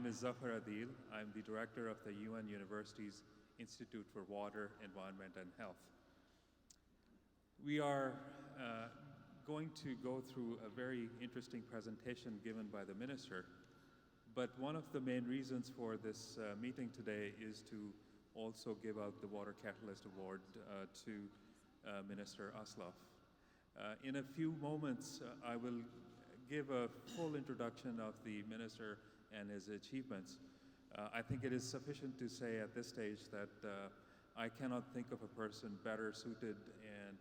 name is Zafar Adil. I'm the director of the UN University's Institute for Water, Environment, and Health. We are going to go through a very interesting presentation given by the minister, but one of the main reasons for this meeting today is to also give out the Water Catalyst Award to Minister Aslov. In a few moments, I will give a full introduction of the minister and his achievements. I think it is sufficient to say at this stage that I cannot think of a person better suited and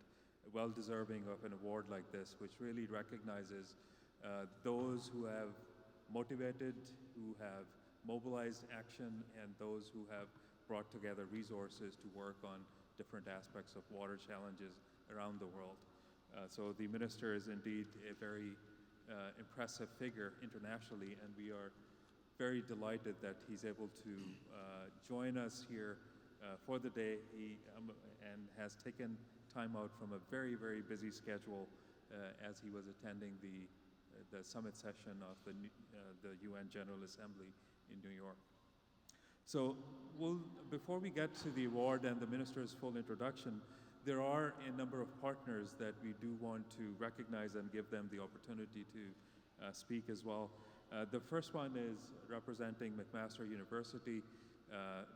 well-deserving of an award like this, which really recognizes those who have motivated, who have mobilized action, and those who have brought together resources to work on different aspects of water challenges around the world. So the minister is indeed a very impressive figure internationally, and we are very delighted that he's able to join us here for the day. He and has taken time out from a very, very busy schedule as he was attending the summit session of the UN General Assembly in New York. So before we get to the award and the minister's full introduction, there are a number of partners that we do want to recognize and give them the opportunity to speak as well. The first one is representing McMaster University,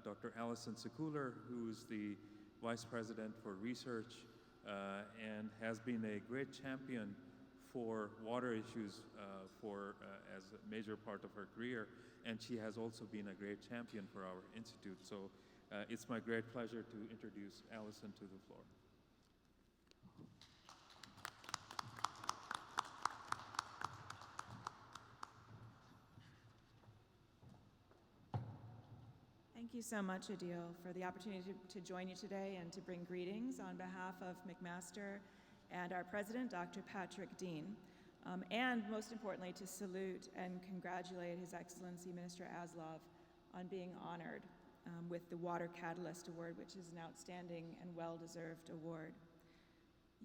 Dr. Alison Sekuler, who's the Vice President for Research and has been a great champion for water issues as a major part of her career, and she has also been a great champion for our institute. So it's my great pleasure to introduce Alison to the floor. Thank you so much, Adil, for the opportunity to join you today and to bring greetings on behalf of McMaster and our president, Dr. Patrick Dean, and most importantly, to salute and congratulate His Excellency Minister Aslov on being honored with the Water Catalyst Award, which is an outstanding and well-deserved award.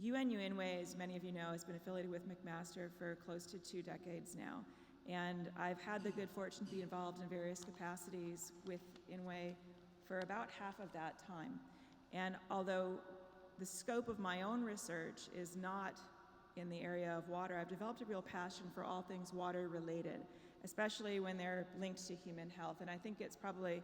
UNU-INWEH, as many of you know, has been affiliated with McMaster for close to 2 decades now. And I've had the good fortune to be involved in various capacities with INWEH for about half of that time. And although the scope of my own research is not in the area of water, I've developed a real passion for all things water related, especially when they're linked to human health. And I think it's probably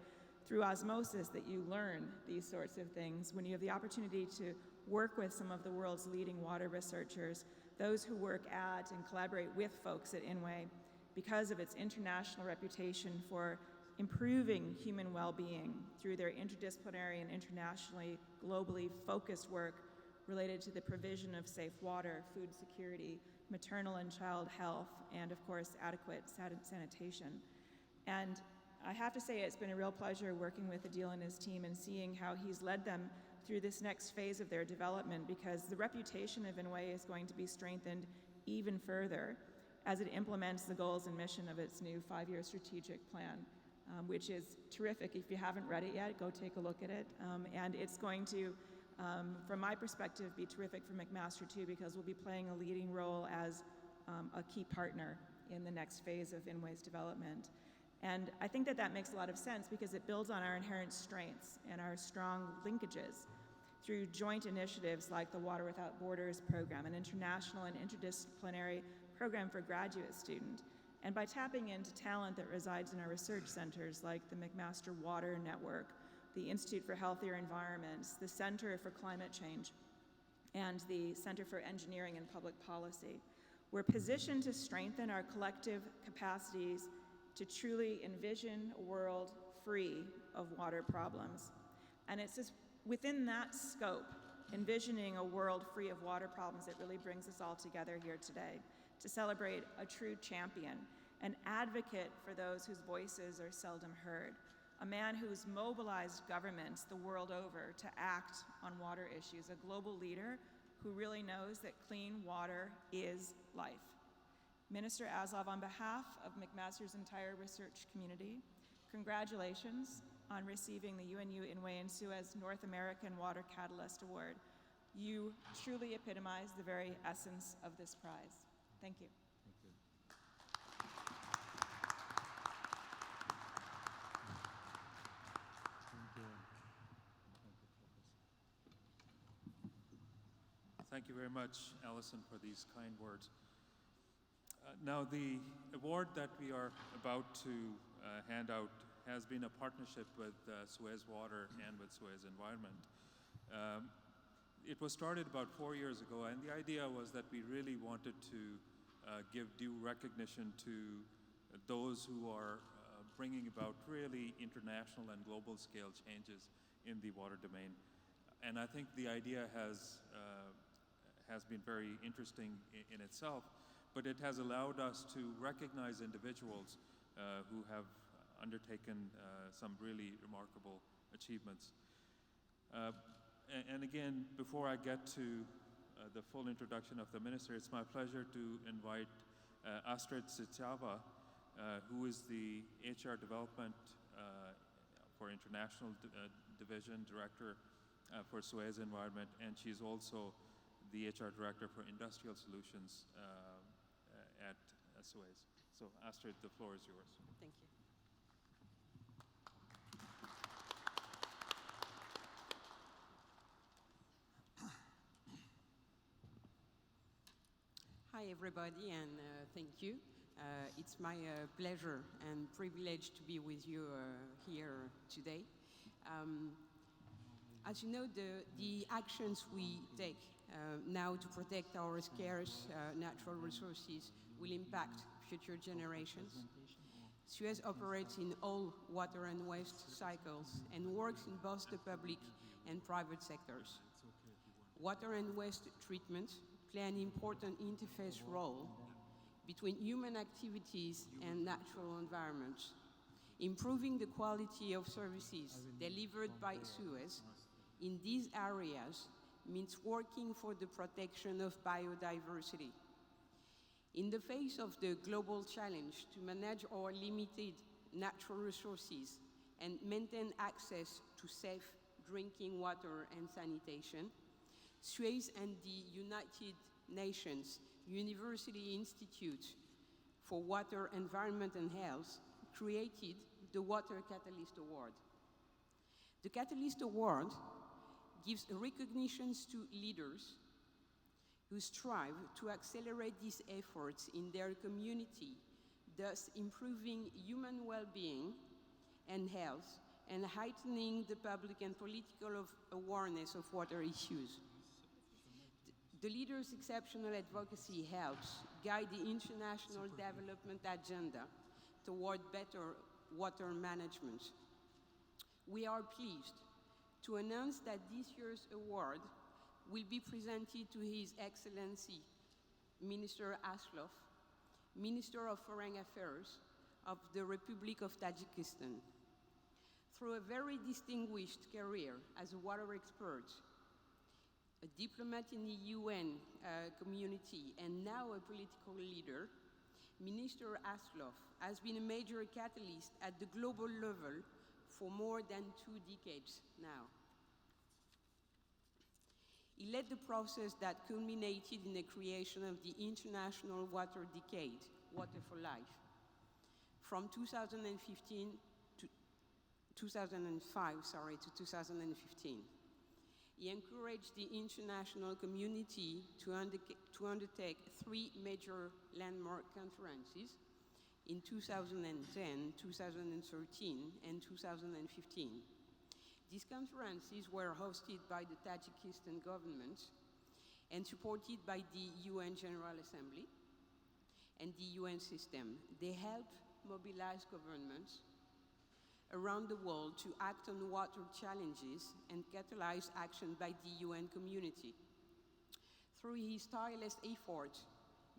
through osmosis that you learn these sorts of things when you have the opportunity to work with some of the world's leading water researchers, those who work at and collaborate with folks at INWEH, because of its international reputation for improving human well-being through their interdisciplinary and internationally, globally focused work related to the provision of safe water, food security, maternal and child health, and of course, adequate sanitation. And I have to say it's been a real pleasure working with Adil and his team and seeing how he's led them through this next phase of their development, because the reputation of INWEH is going to be strengthened even further as it implements the goals and mission of its new 5-year strategic plan, which is terrific. If you haven't read it yet, go take a look at it. And it's going to, from my perspective, be terrific for McMaster too, because we'll be playing a leading role as a key partner in the next phase of INWEH's development. And I think that that makes a lot of sense because it builds on our inherent strengths and our strong linkages through joint initiatives like the Water Without Borders program, an international and interdisciplinary program for graduate students, and by tapping into talent that resides in our research centers like the McMaster Water Network, the Institute for Healthier Environments, the Center for Climate Change, and the Center for Engineering and Public Policy. We're positioned to strengthen our collective capacities to truly envision a world free of water problems. And it's just within that scope, envisioning a world free of water problems, that really brings us all together here today to celebrate a true champion, an advocate for those whose voices are seldom heard, a man who's mobilized governments the world over to act on water issues, a global leader who really knows that clean water is life. Minister Aslov, on behalf of McMaster's entire research community, congratulations on receiving the UNU-INWEH and SUEZ North American Water Catalyst Award. You truly epitomize the very essence of this prize. Thank you. Thank you. Thank you very much, Alison, for these kind words. Now, the award that we are about to hand out has been a partnership with SUEZ Water and with SUEZ Environment. It was started about 4 years ago, and the idea was that we really wanted to give due recognition to those who are bringing about really international and global scale changes in the water domain. And I think the idea has been very interesting in itself, but it has allowed us to recognize individuals who have undertaken some really remarkable achievements. And again, before I get to the full introduction of the minister, it's my pleasure to invite Astrid Sitsava, who is the HR Development for International Division Director for SUEZ Environment, and she's also the HR Director for Industrial Solutions at SUEZ. So Astrid, the floor is yours. Thank you. Hi everybody, and thank you. It's my pleasure and privilege to be with you here today. As you know, the actions we take now to protect our scarce natural resources will impact future generations. SUEZ operates in all water and waste cycles and works in both the public and private sectors. Water and waste treatment play an important interface role between human activities and natural environments. Improving the quality of services delivered by SUEZ in these areas means working for the protection of biodiversity. In the face of the global challenge to manage our limited natural resources and maintain access to safe drinking water and sanitation, SUEZ and the United Nations University Institute for Water, Environment and Health created the Water Catalyst Award. The Catalyst Award gives recognitions to leaders who strive to accelerate these efforts in their community, thus improving human well-being and health and heightening the public and political awareness of water issues. The leaders' exceptional advocacy helps guide the international development agenda toward better water management. We are pleased to announce that this year's award will be presented to His Excellency Minister Aslov, Minister of Foreign Affairs of the Republic of Tajikistan. Through a very distinguished career as a water expert, a diplomat in the UN community, and now a political leader, Minister Aslov has been a major catalyst at the global level for more than 2 decades now. He led the process that culminated in the creation of the International Water Decade, Water for Life, from 2005 to 2015. He encouraged the international community to undertake 3 major landmark conferences in 2010, 2013, and 2015. These conferences were hosted by the Tajikistan government and supported by the UN General Assembly and the UN system. They help mobilize governments around the world to act on water challenges and catalyze action by the UN community. Through his tireless efforts,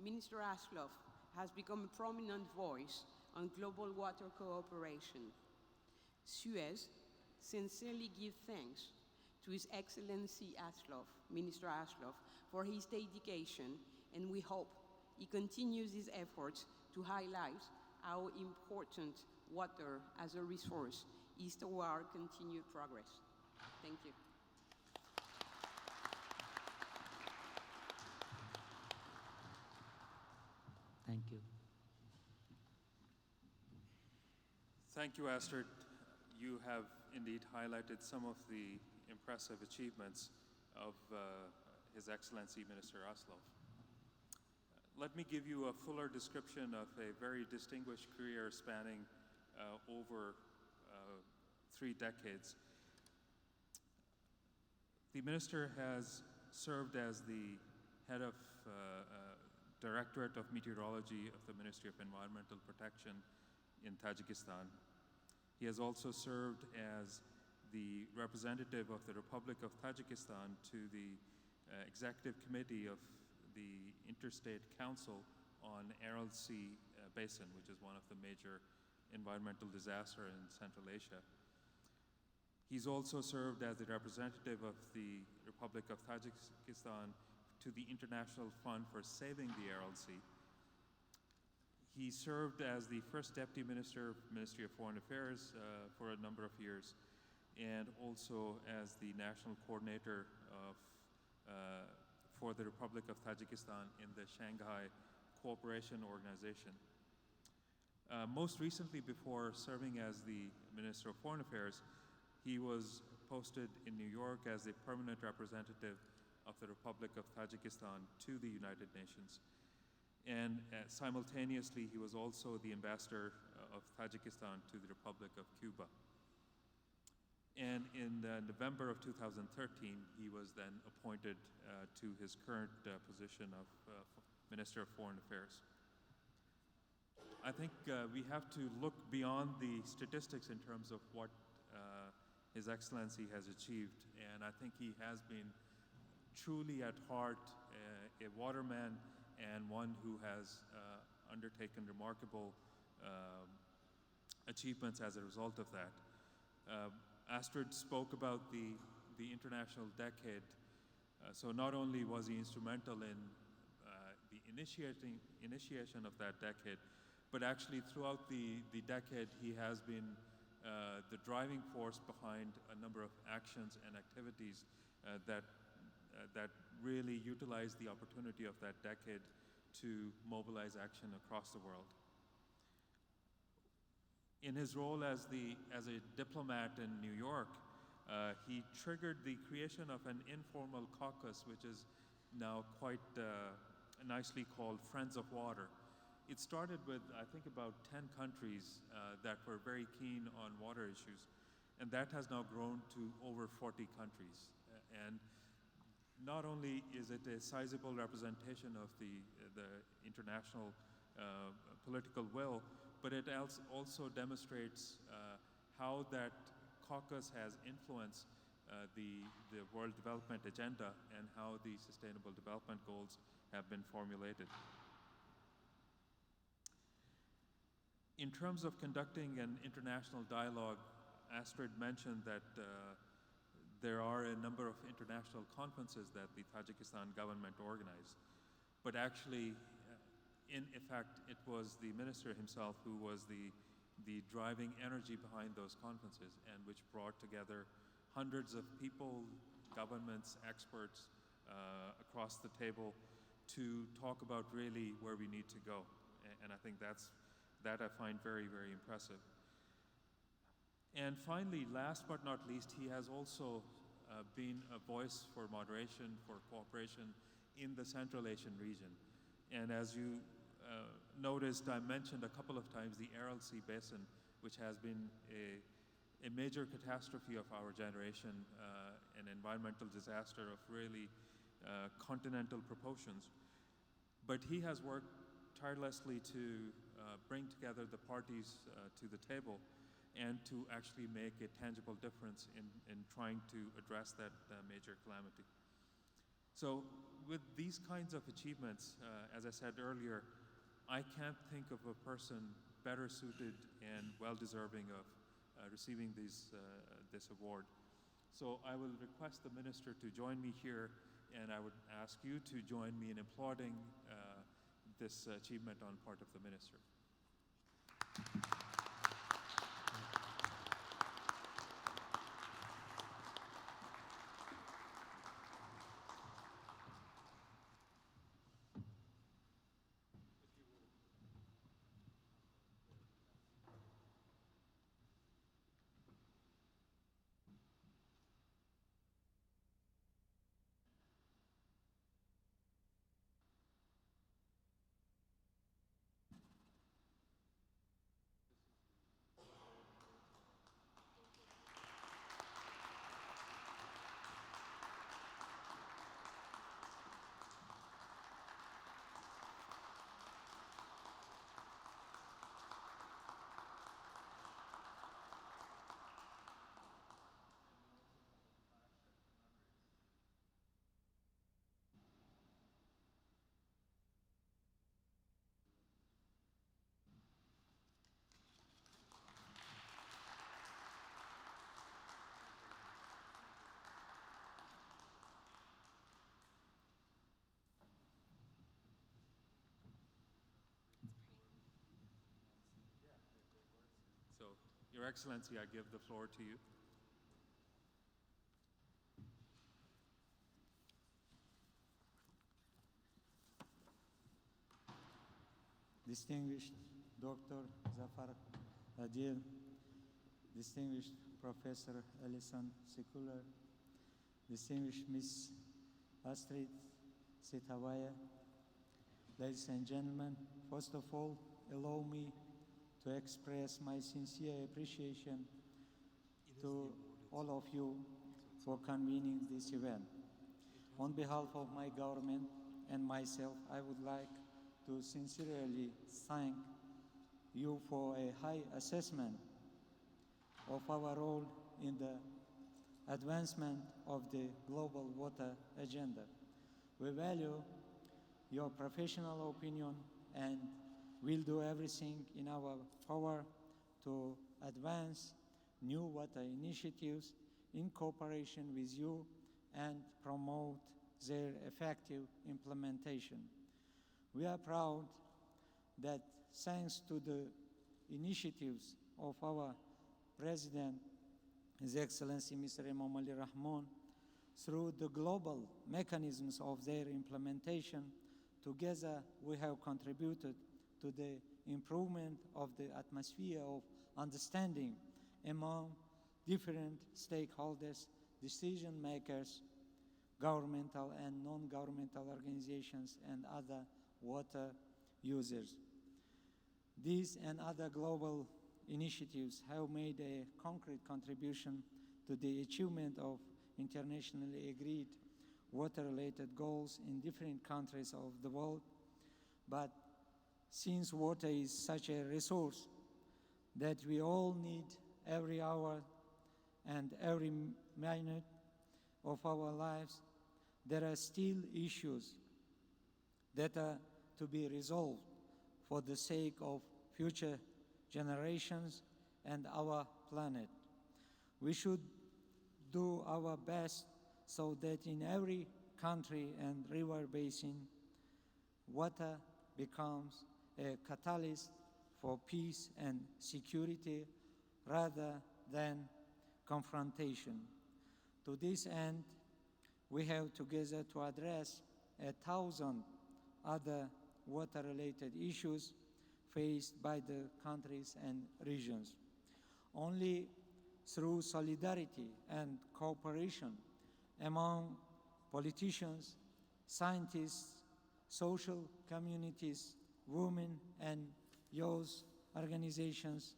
Minister Aslov has become a prominent voice on global water cooperation. SUEZ sincerely gives thanks to His Excellency Aslov, Minister Aslov, for his dedication, and we hope he continues his efforts to highlight how important water as a resource is to our continued progress. Thank you. Thank you. Thank you, Astrid. You have indeed highlighted some of the impressive achievements of His Excellency Minister Aslov. Let me give you a fuller description of a very distinguished career spanning over 3 decades. The Minister has served as the head of Directorate of Meteorology of the Ministry of Environmental Protection in Tajikistan. He has also served as the representative of the Republic of Tajikistan to the Executive Committee of the Interstate Council on Aral Sea Basin, which is one of the major environmental disasters in Central Asia. He's also served as the representative of the Republic of Tajikistan to the International Fund for Saving the Aral Sea. He served as the first Deputy Minister, Ministry of Foreign Affairs for a number of years, and also as the National Coordinator for the Republic of Tajikistan in the Shanghai Cooperation Organization. Most recently, before serving as the Minister of Foreign Affairs, he was posted in New York as the permanent representative of the Republic of Tajikistan to the United Nations. And simultaneously, he was also the ambassador of Tajikistan to the Republic of Cuba. And in November of 2013, he was then appointed to his current position of Minister of Foreign Affairs. I think we have to look beyond the statistics in terms of what His Excellency has achieved, and I think he has been truly at heart a waterman and one who has undertaken remarkable achievements as a result of that. Astrid spoke about the International Decade. So not only was he instrumental in the initiation of that decade, but actually throughout the decade he has been the driving force behind a number of actions and activities that really utilize the opportunity of that decade to mobilize action across the world. In his role as a diplomat in New York, he triggered the creation of an informal caucus, which is now quite nicely called Friends of Water. It started with, I think, about 10 countries that were very keen on water issues, and that has now grown to over 40 countries. And not only is it a sizable representation of the international political will, but it also demonstrates how that caucus has influenced the World Development Agenda and how the Sustainable Development Goals have been formulated. In terms of conducting an international dialogue, Astrid mentioned that there are a number of international conferences that the Tajikistan government organized. But actually, in effect, it was the minister himself who was the driving energy behind those conferences, and which brought together hundreds of people, governments, experts across the table to talk about really where we need to go. And I think that I find very, very impressive. And finally, last but not least, he has also been a voice for moderation, for cooperation in the Central Asian region. And as you noticed, I mentioned a couple of times the Aral Sea Basin, which has been a major catastrophe of our generation, an environmental disaster of really continental proportions. But he has worked tirelessly to bring together the parties to the table and to actually make a tangible difference in trying to address that major calamity. So with these kinds of achievements, as I said earlier, I can't think of a person better suited and well-deserving of receiving this award. So I will request the minister to join me here, and I would ask you to join me in applauding this achievement on part of the minister. Your Excellency, I give the floor to you. Distinguished Dr. Zafar Adil, distinguished Professor Alison Sekuler, distinguished Ms. Astrid Sitawaya, ladies and gentlemen, first of all, allow me to express my sincere appreciation to all of you for convening this event. On behalf of my government and myself, I would like to sincerely thank you for a high assessment of our role in the advancement of the global water agenda. We value your professional opinion and will do everything in our power to advance new water initiatives in cooperation with you and promote their effective implementation. We are proud that thanks to the initiatives of our President, His Excellency Mr. Imam Ali Rahman, through the global mechanisms of their implementation, together we have contributed to the improvement of the atmosphere of understanding among different stakeholders, decision makers, governmental and non-governmental organizations, and other water users. These and other global initiatives have made a concrete contribution to the achievement of internationally agreed water-related goals in different countries of the world. But since water is such a resource that we all need every hour and every minute of our lives, there are still issues that are to be resolved for the sake of future generations and our planet. We should do our best so that in every country and river basin, water becomes a catalyst for peace and security rather than confrontation. To this end, we have together to address 1,000 other water-related issues faced by the countries and regions. Only through solidarity and cooperation among politicians, scientists, social communities, women and youth organizations,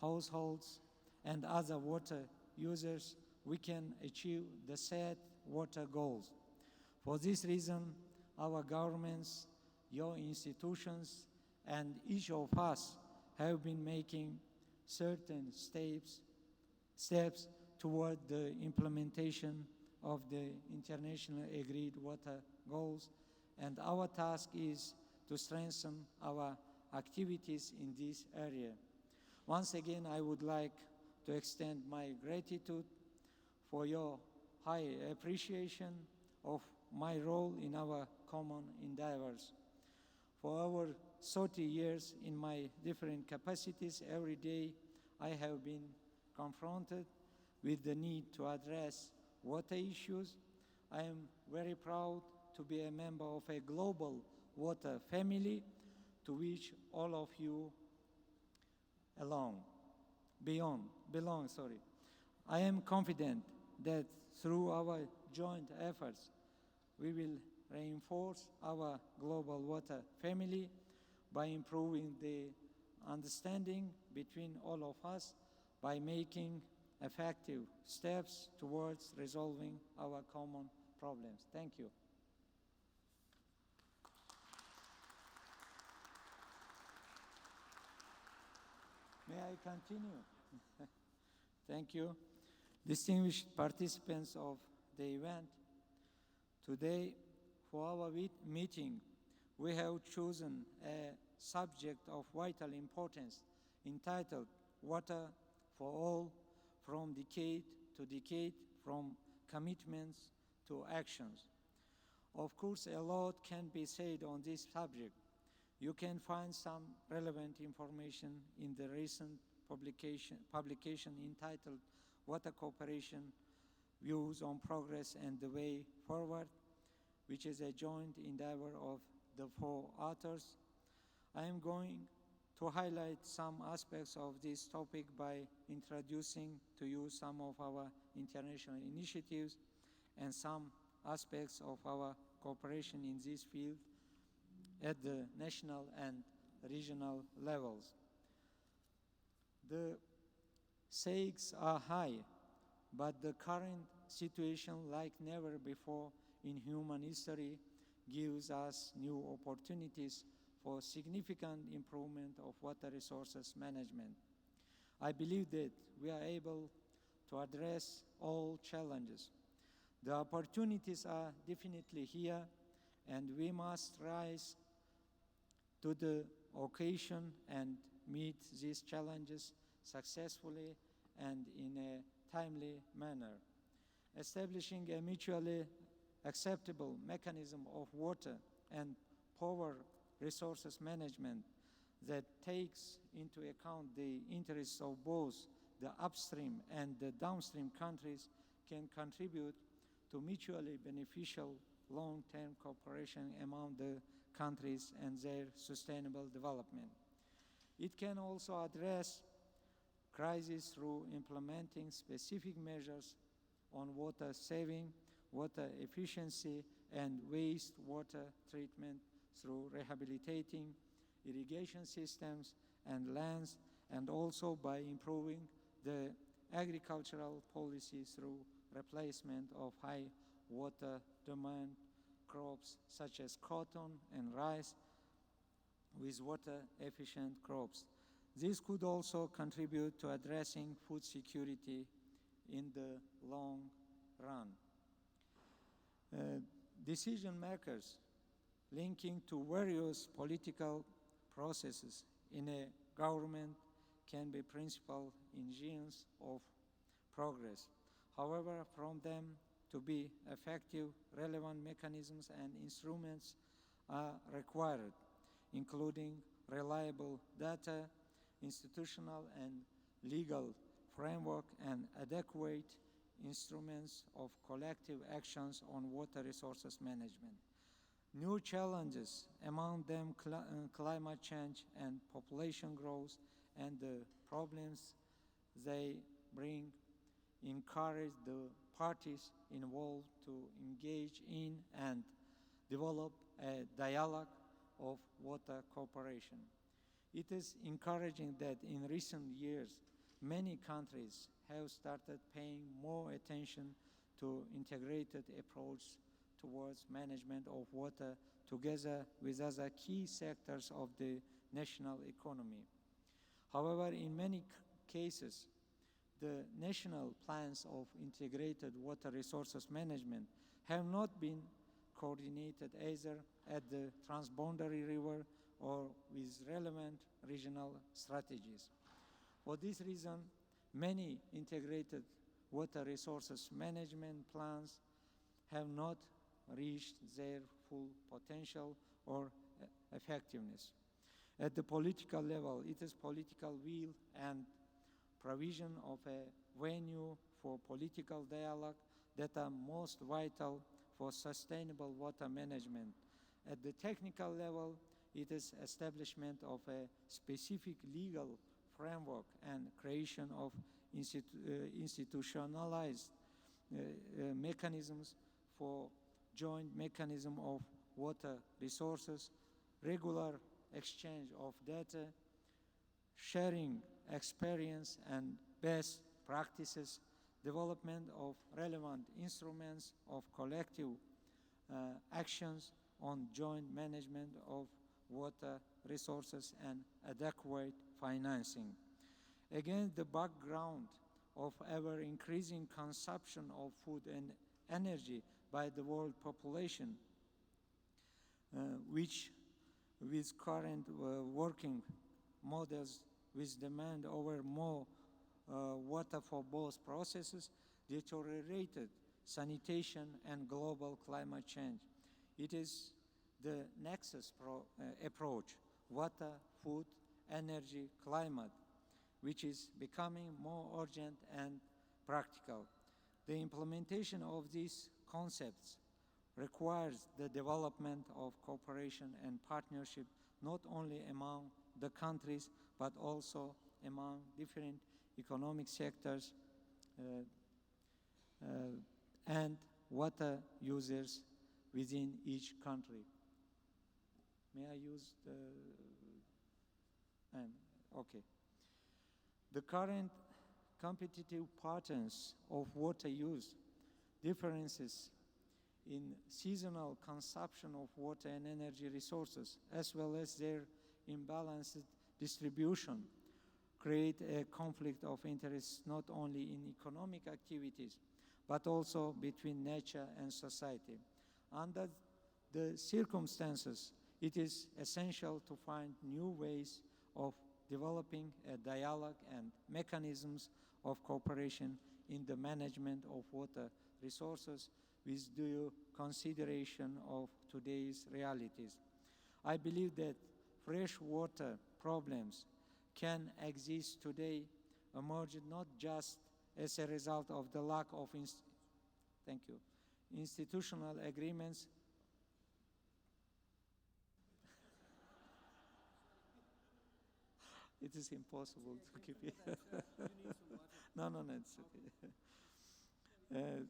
households, and other water users, we can achieve the set water goals. For this reason, our governments, your institutions, and each of us have been making certain steps toward the implementation of the internationally agreed water goals, and our task is to strengthen our activities in this area. Once again, I would like to extend my gratitude for your high appreciation of my role in our common endeavors. For over 30 years in my different capacities, every day I have been confronted with the need to address water issues. I am very proud to be a member of a global water family to which all of you belong. I am confident that through our joint efforts, we will reinforce our global water family by improving the understanding between all of us, by making effective steps towards resolving our common problems. Thank you. May I continue? Thank you. Distinguished participants of the event, today for our meeting, we have chosen a subject of vital importance entitled Water for All, from decade to decade, from commitments to actions. Of course, a lot can be said on this subject. You can find some relevant information in the recent publication entitled Water Cooperation Views on Progress and the Way Forward, which is a joint endeavor of the 4 authors. I am going to highlight some aspects of this topic by introducing to you some of our international initiatives and some aspects of our cooperation in this field at the national and regional levels. The stakes are high, but the current situation, like never before in human history, gives us new opportunities for significant improvement of water resources management. I believe that we are able to address all challenges. The opportunities are definitely here, and we must rise to the occasion and meet these challenges successfully and in a timely manner. Establishing a mutually acceptable mechanism of water and power resources management that takes into account the interests of both the upstream and the downstream countries can contribute to mutually beneficial long-term cooperation among the countries and their sustainable development. It can also address crises through implementing specific measures on water saving, water efficiency, and wastewater treatment through rehabilitating irrigation systems and lands, and also by improving the agricultural policy through replacement of high water demand crops such as cotton and rice with water-efficient crops. This could also contribute to addressing food security in the long run. Decision makers linking to various political processes in a government can be principal engines of progress. However, from them to be effective, relevant mechanisms and instruments are required, including reliable data, institutional and legal framework, and adequate instruments of collective actions on water resources management. New challenges, among them climate change and population growth, and the problems they bring, encourage the parties involved to engage in and develop a dialogue of water cooperation. It is encouraging that in recent years, many countries have started paying more attention to integrated approach towards management of water together with other key sectors of the national economy. However, in many cases, the national plans of integrated water resources management have not been coordinated either at the transboundary river or with relevant regional strategies. For this reason, many integrated water resources management plans have not reached their full potential or effectiveness. At the political level, it is political will and provision of a venue for political dialogue that are most vital for sustainable water management. At the technical level, it is establishment of a specific legal framework and creation of institutionalized mechanisms for joint mechanism of water resources, regular exchange of data, sharing experience and best practices, development of relevant instruments of collective actions on joint management of water resources and adequate financing. Against the background of ever-increasing consumption of food and energy by the world population, which with current working models with demand over more water for both processes, deteriorated sanitation and global climate change. It is the nexus approach, water, food, energy, climate, which is becoming more urgent and practical. The implementation of these concepts requires the development of cooperation and partnership not only among the countries but also among different economic sectors and water users within each country. May I use the... okay. The current competitive patterns of water use, differences in seasonal consumption of water and energy resources, as well as their imbalanced distribution, create a conflict of interest not only in economic activities, but also between nature and society. Under the circumstances, it is essential to find new ways of developing a dialogue and mechanisms of cooperation in the management of water resources with due consideration of today's realities. I believe that fresh water problems can exist today, emerged not just as a result of the lack of institutional agreements it is impossible to keep it. No, it's okay.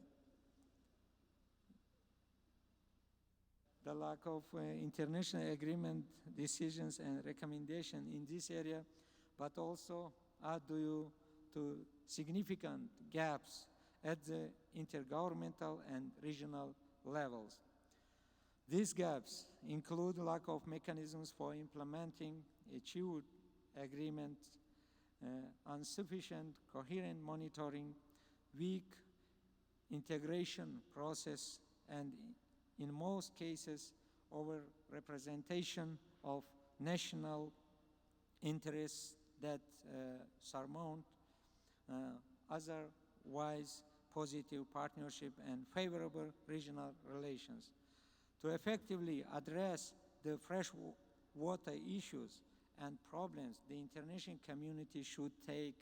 The lack of international agreement, decisions, and recommendations in this area, but also are due to significant gaps at the intergovernmental and regional levels. These gaps include lack of mechanisms for implementing achieved agreements, insufficient coherent monitoring, weak integration process, and in most cases, over-representation of national interests that surmount otherwise positive partnership and favorable regional relations. To effectively address the fresh water issues and problems, the international community should take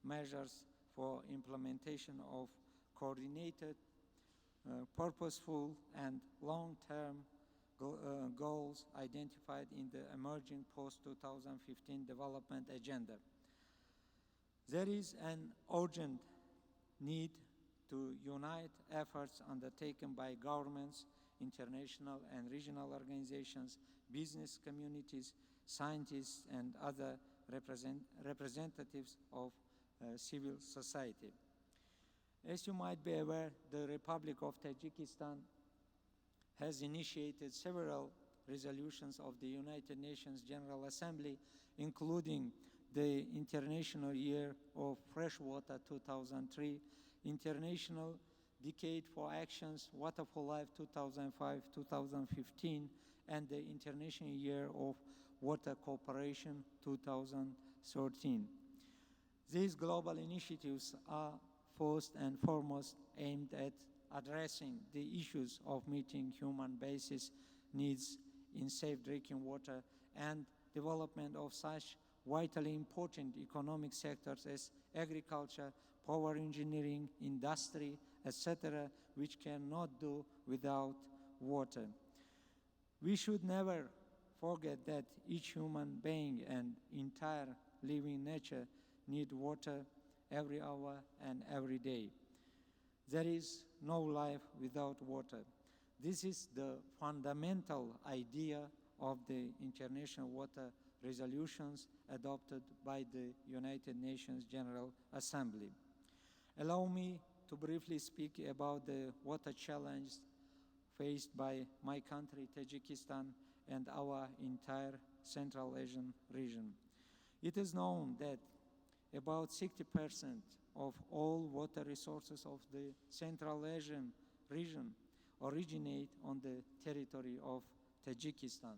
measures for implementation of coordinated, purposeful, and long-term goals identified in the emerging post-2015 development agenda. There is an urgent need to unite efforts undertaken by governments, international and regional organizations, business communities, scientists, and other representatives of civil society. As you might be aware, the Republic of Tajikistan has initiated several resolutions of the United Nations General Assembly, including the International Year of Freshwater 2003, International Decade for Actions Water for Life 2005-2015, and the International Year of Water Cooperation 2013. These global initiatives are first and foremost aimed at addressing the issues of meeting human basis needs in safe drinking water and development of such vitally important economic sectors as agriculture, power engineering, industry, etc., which cannot do without water. We should never forget that each human being and entire living nature need water every hour and every day. There is no life without water. This is the fundamental idea of the International Water Resolutions adopted by the United Nations General Assembly. Allow me to briefly speak about the water challenge faced by my country, Tajikistan, and our entire Central Asian region. It is known that about 60% of all water resources of the Central Asian region originate on the territory of Tajikistan.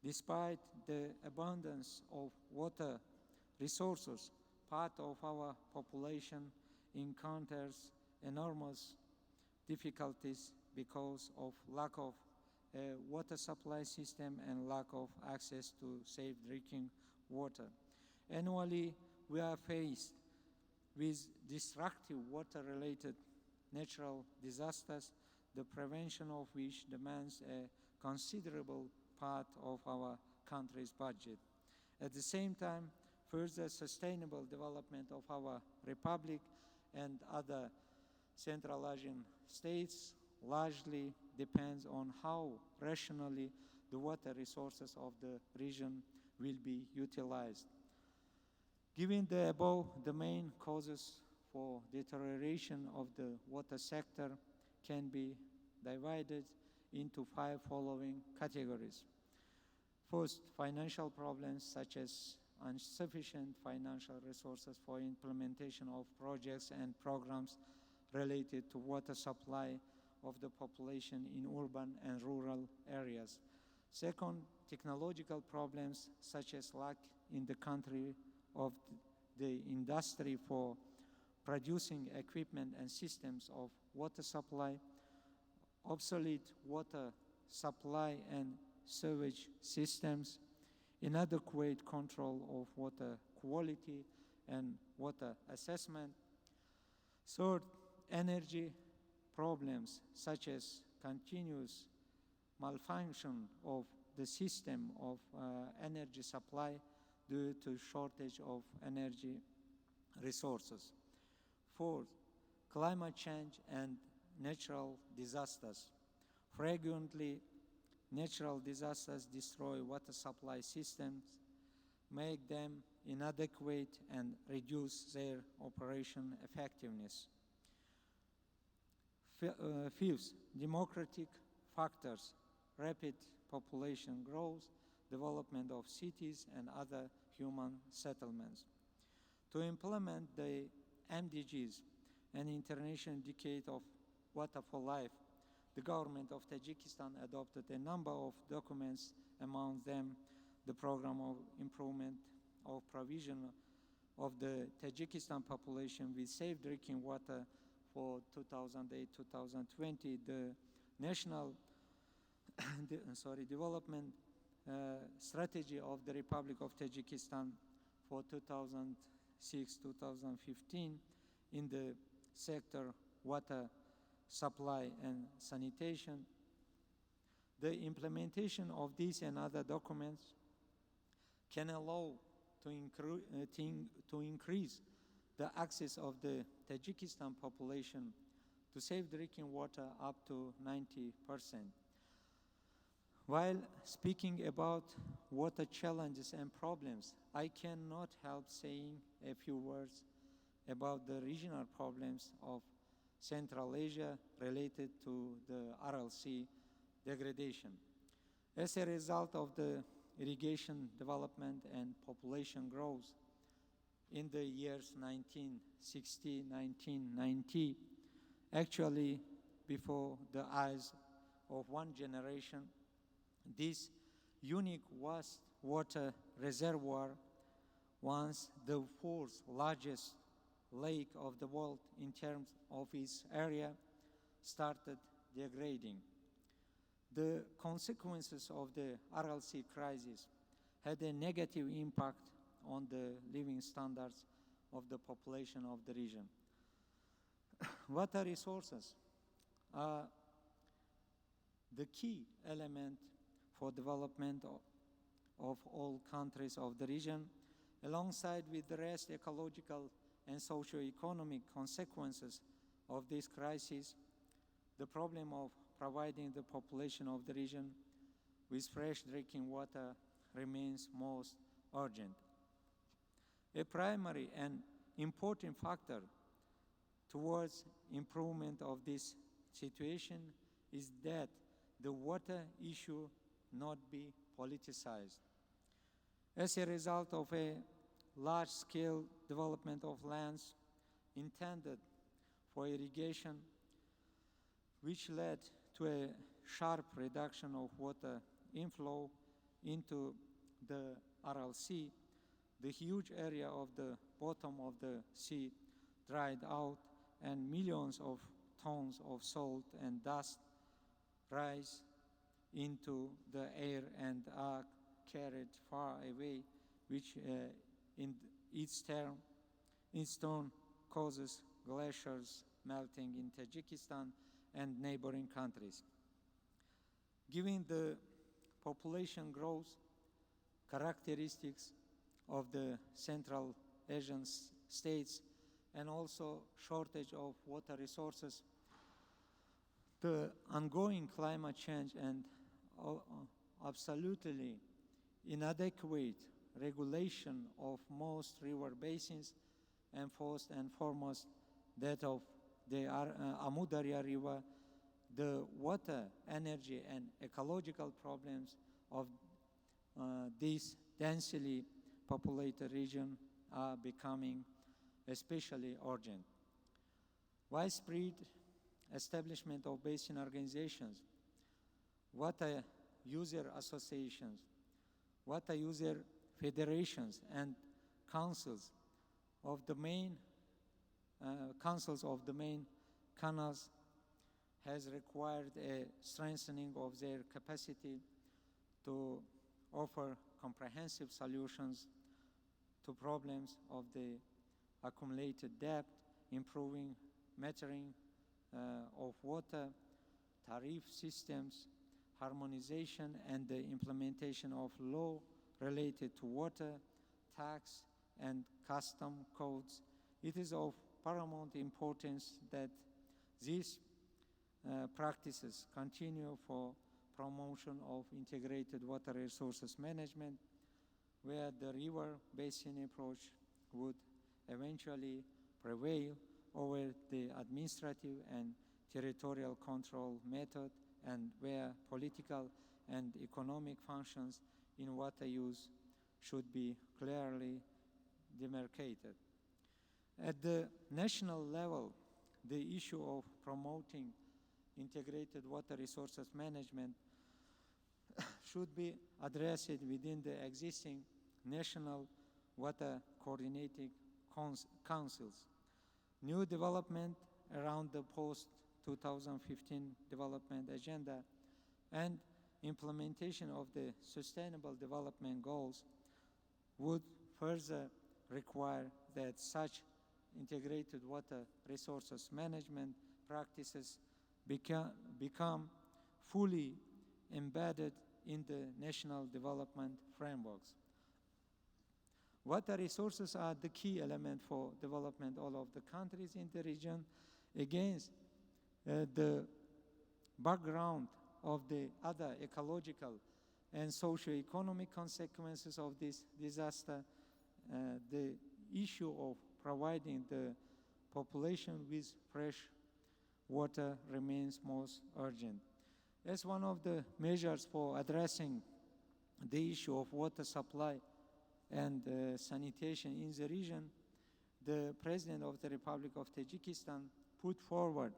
Despite the abundance of water resources, part of our population encounters enormous difficulties because of lack of a water supply system and lack of access to safe drinking water. Annually, we are faced with destructive water-related natural disasters, the prevention of which demands a considerable part of our country's budget. At the same time, further sustainable development of our republic and other Central Asian states largely depends on how rationally the water resources of the region will be utilized. Given the above, the main causes for deterioration of the water sector can be divided into 5 following categories. First, financial problems such as insufficient financial resources for implementation of projects and programs related to water supply of the population in urban and rural areas. Second, technological problems such as lack in the country of the industry for producing equipment and systems of water supply, obsolete water supply and sewage systems, inadequate control of water quality and water assessment. Third, energy problems such as continuous malfunction of the system of energy supply due to shortage of energy resources. Fourth, climate change and natural disasters. Frequently, natural disasters destroy water supply systems, make them inadequate, and reduce their operation effectiveness. Fifth, demographic factors, rapid population growth, development of cities and other human settlements. To implement the MDGs, an international decade of water for life, the government of Tajikistan adopted a number of documents, among them the Program of Improvement of Provision of the Tajikistan population with safe drinking water for 2008-2020, the National Development Strategy of the Republic of Tajikistan for 2006-2015 in the sector water supply and sanitation. The implementation of these and other documents can allow to increase the access of the Tajikistan population to safe drinking water up to 90%. While speaking about water challenges and problems, I cannot help saying a few words about the regional problems of Central Asia related to the Aral Sea degradation. As a result of the irrigation development and population growth in the years 1960-1990, actually before the eyes of one generation, this unique vast water reservoir, once the 4th largest lake of the world in terms of its area, started degrading. The consequences of the Aral Sea crisis had a negative impact on the living standards of the population of the region. Water resources are the key element for development of all countries of the region, alongside with the rest ecological and socio-economic consequences of this crisis. The problem of providing the population of the region with fresh drinking water remains most urgent. A primary and important factor towards improvement of this situation is that the water issue not be politicized. As a result of a large-scale development of lands intended for irrigation, which led to a sharp reduction of water inflow into the Aral Sea, the huge area of the bottom of the sea dried out and millions of tons of salt and dust rise into the air and are carried far away, which in its turn in turn causes glaciers melting in Tajikistan and neighboring countries. Given the population growth characteristics of the Central Asian states and also shortage of water resources, the ongoing climate change and absolutely inadequate regulation of most river basins, and first and foremost that of the Amudarya River, the water, energy, and ecological problems of this densely populated region are becoming especially urgent. Widespread establishment of basin organizations, water user associations, water user federations, and councils of the main canals has required a strengthening of their capacity to offer comprehensive solutions to problems of the accumulated debt, improving metering of water, tariff systems, harmonization, and the implementation of law related to water, tax, and custom codes. It is of paramount importance that these practices continue for promotion of integrated water resources management, where the river basin approach would eventually prevail over the administrative and territorial control method, and where political and economic functions in water use should be clearly demarcated. At the national level, the issue of promoting integrated water resources management should be addressed within the existing national water coordinating councils. New development around the post-2015 development agenda and implementation of the Sustainable Development Goals would further require that such integrated water resources management practices become fully embedded in the national development frameworks. Water resources are the key element for development all of the countries in the region. Against the background of the other ecological and socio-economic consequences of this disaster, the issue of providing the population with fresh water remains most urgent. As one of the measures for addressing the issue of water supply and sanitation in the region, the President of the Republic of Tajikistan put forward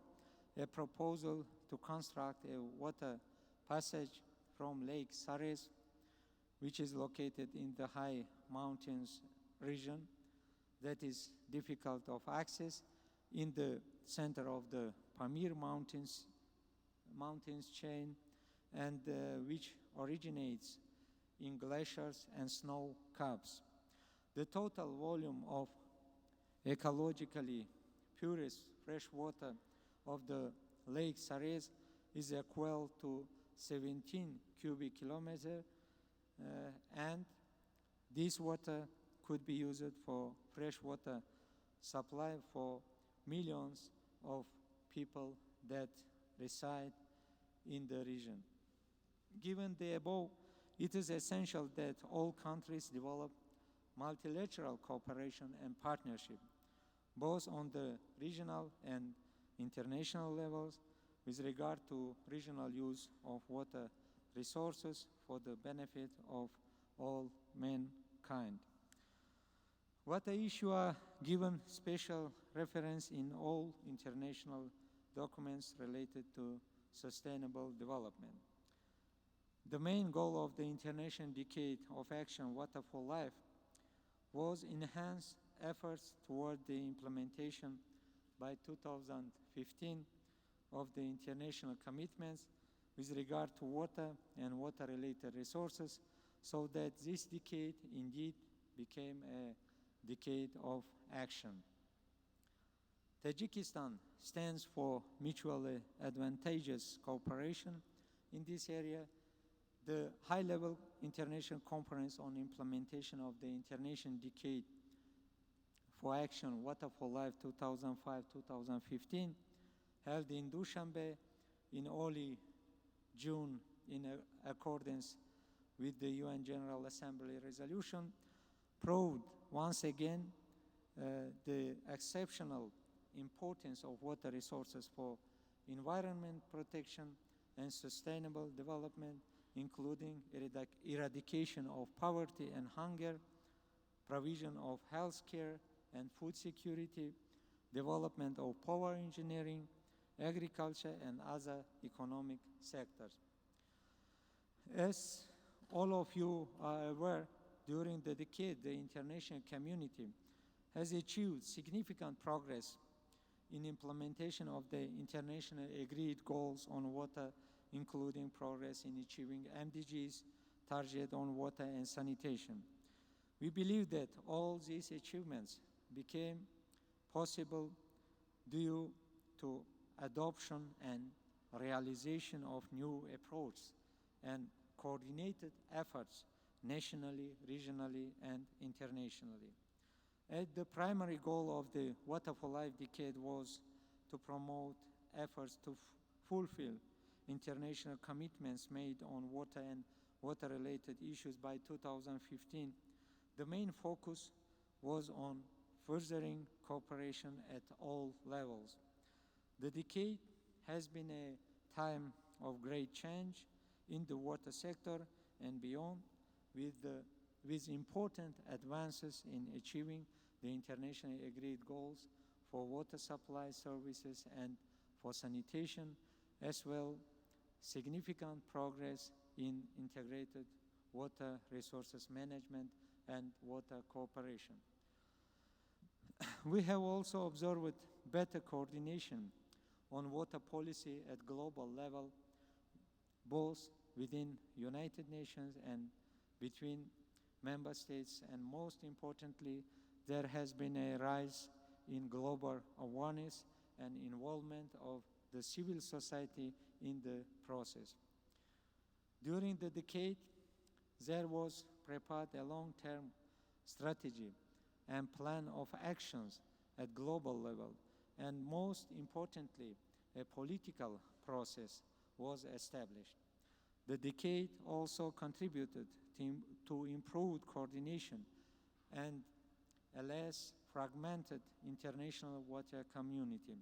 a proposal to construct a water passage from Lake SIRODJIDIN, which is located in the high mountains region that is difficult of access in the center of the Pamir mountains chain, and which originates in glaciers and snow caps. The total volume of ecologically purest fresh water of the Lake SIRODJIDIN is equal to 17 cubic kilometers, and this water could be used for fresh water supply for millions of people that reside in the region. Given the above, it is essential that all countries develop multilateral cooperation and partnership, both on the regional and international levels, with regard to regional use of water resources for the benefit of all mankind. Water issues are given special reference in all international documents related to sustainable development. The main goal of the International Decade of Action, Water for Life, was enhanced efforts toward the implementation by 2015 of the international commitments with regard to water and water-related resources, so that this decade indeed became a decade of action. Tajikistan stands for mutually advantageous cooperation in this area. The high-level international conference on implementation of the International Decade for Action Water for Life 2005-2015 held in Dushanbe in early June in accordance with the UN General Assembly resolution proved once again the exceptional importance of water resources for environment protection and sustainable development, including eradication of poverty and hunger, provision of health care and food security, development of power engineering, agriculture, and other economic sectors. As all of you are aware, during the decade, the international community has achieved significant progress in implementation of the international agreed goals on water, including progress in achieving MDGs target on water and sanitation. We believe that all these achievements became possible due to adoption and realization of new approaches and coordinated efforts nationally, regionally, and internationally. The primary goal of the Water for Life decade was to promote efforts to fulfill international commitments made on water and water-related issues by 2015. The main focus was on furthering cooperation at all levels. The decade has been a time of great change in the water sector and beyond, with important advances in achieving the internationally agreed goals for water supply services and for sanitation, as well significant progress in integrated water resources management and water cooperation. We have also observed better coordination on water policy at global level, both within United Nations and between member states, and most importantly, there has been a rise in global awareness and involvement of the civil society in the process. During the decade, there was prepared a long-term strategy and plan of actions at global level, and most importantly, a political process was established. The decade also contributed to improved coordination and a less fragmented international water community.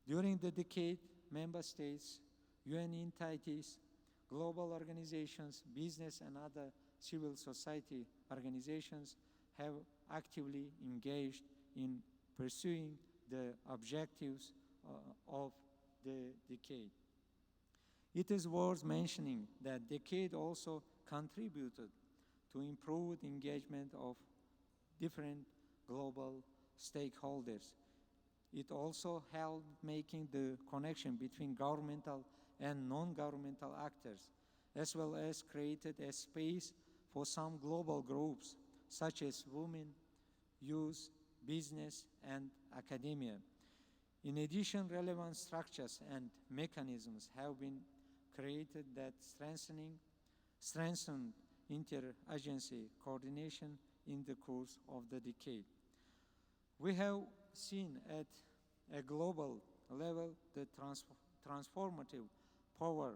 During the decade, member states, UN entities, global organizations, business and other civil society organizations have actively engaged in pursuing the objectives of the decade. It is worth mentioning that the decade also contributed to improved engagement of different global stakeholders. It also helped making the connection between governmental and non-governmental actors, as well as created a space for some global groups, such as women, youth, business, and academia. In addition, relevant structures and mechanisms have been created that strengthen interagency coordination in the course of the decade. We have seen at a global level the transformative power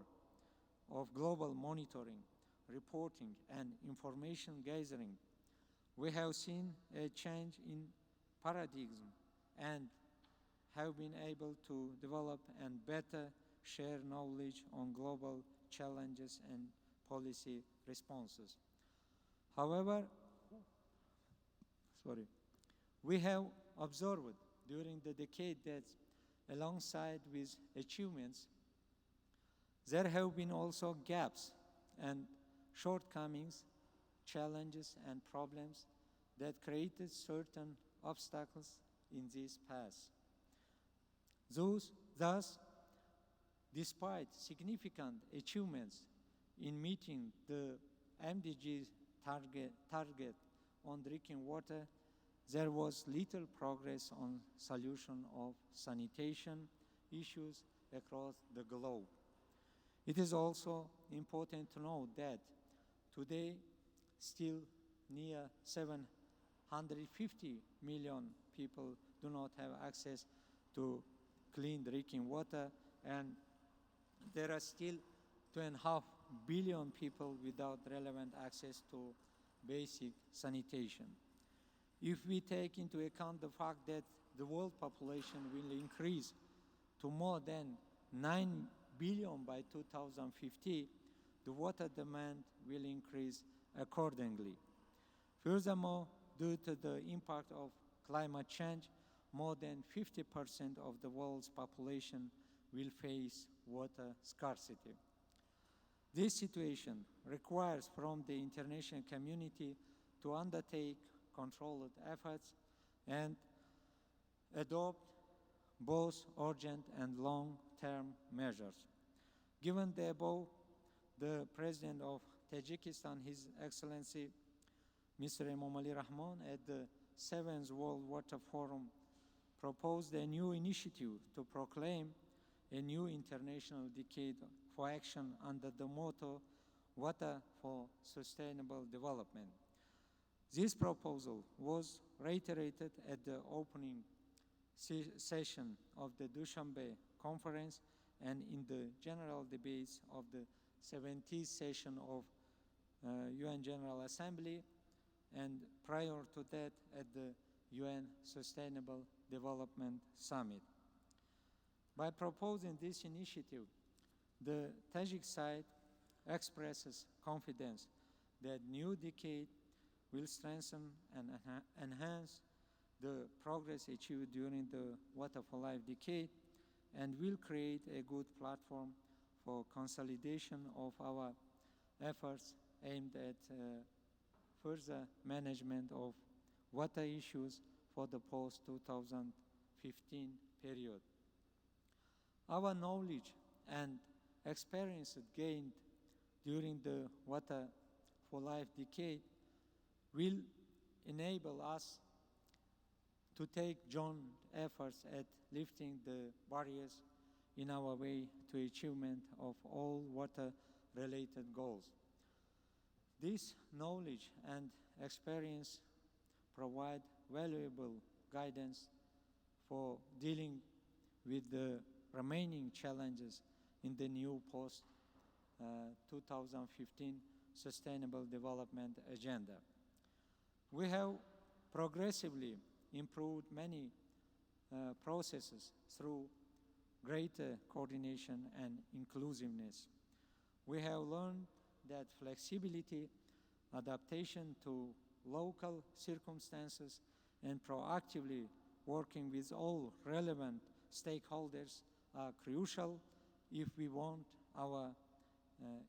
of global monitoring, reporting, and information gathering. We have seen a change in paradigm and have been able to develop and better share knowledge on global challenges and policy responses. However, we have observed during the decade that alongside with achievements, there have been also gaps and shortcomings, challenges and problems that created certain obstacles in this path. Thus, despite significant achievements in meeting the MDG target on drinking water, there was little progress on solution of sanitation issues across the globe. It is also important to note that today, still near 750 million people do not have access to clean drinking water, and there are still 2.5 billion people without relevant access to basic sanitation. If we take into account the fact that the world population will increase to more than 9 billion by 2050, the water demand will increase accordingly. Furthermore, due to the impact of climate change, more than 50% of the world's population will face water scarcity. This situation requires from the international community to undertake controlled efforts and adopt both urgent and long-term measures. Given the above, the President of Tajikistan, His Excellency Mr. Emomali Rahman, at the 7th World Water Forum, proposed a new initiative to proclaim a new international decade for action under the motto, Water for Sustainable Development. This proposal was reiterated at the opening session of the Dushanbe Conference and in the general debates of the 70th session of UN General Assembly, and prior to that at the UN Sustainable Development Summit. By proposing this initiative, the Tajik side expresses confidence that new decade will strengthen and enhance the progress achieved during the Water for Life decade and will create a good platform for consolidation of our efforts aimed at further management of water issues for the post-2015 period. Our knowledge and experience gained during the Water for Life decade will enable us to take joint efforts at lifting the barriers in our way to achievement of all water-related goals. This knowledge and experience provide valuable guidance for dealing with the remaining challenges in the new post-2015 Sustainable Development Agenda. We have progressively improved many processes through greater coordination and inclusiveness. We have learned that flexibility, adaptation to local circumstances, and proactively working with all relevant stakeholders are crucial if we want our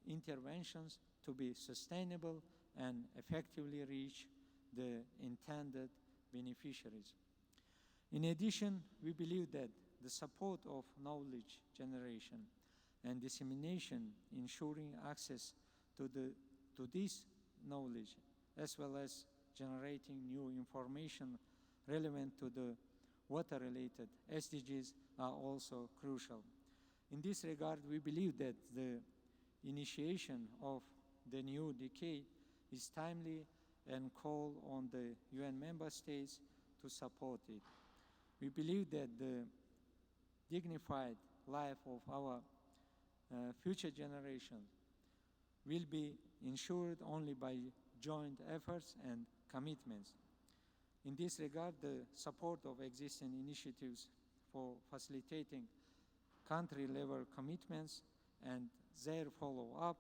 interventions to be sustainable and effectively reach the intended beneficiaries. In addition, we believe that the support of knowledge generation and dissemination, ensuring access to this knowledge, as well as generating new information relevant to the water-related SDGs are also crucial. In this regard, we believe that the initiation of the new decade is timely and call on the UN member states to support it. We believe that the dignified life of our future generations will be ensured only by joint efforts and commitments. In this regard, the support of existing initiatives for facilitating country-level commitments and their follow-up,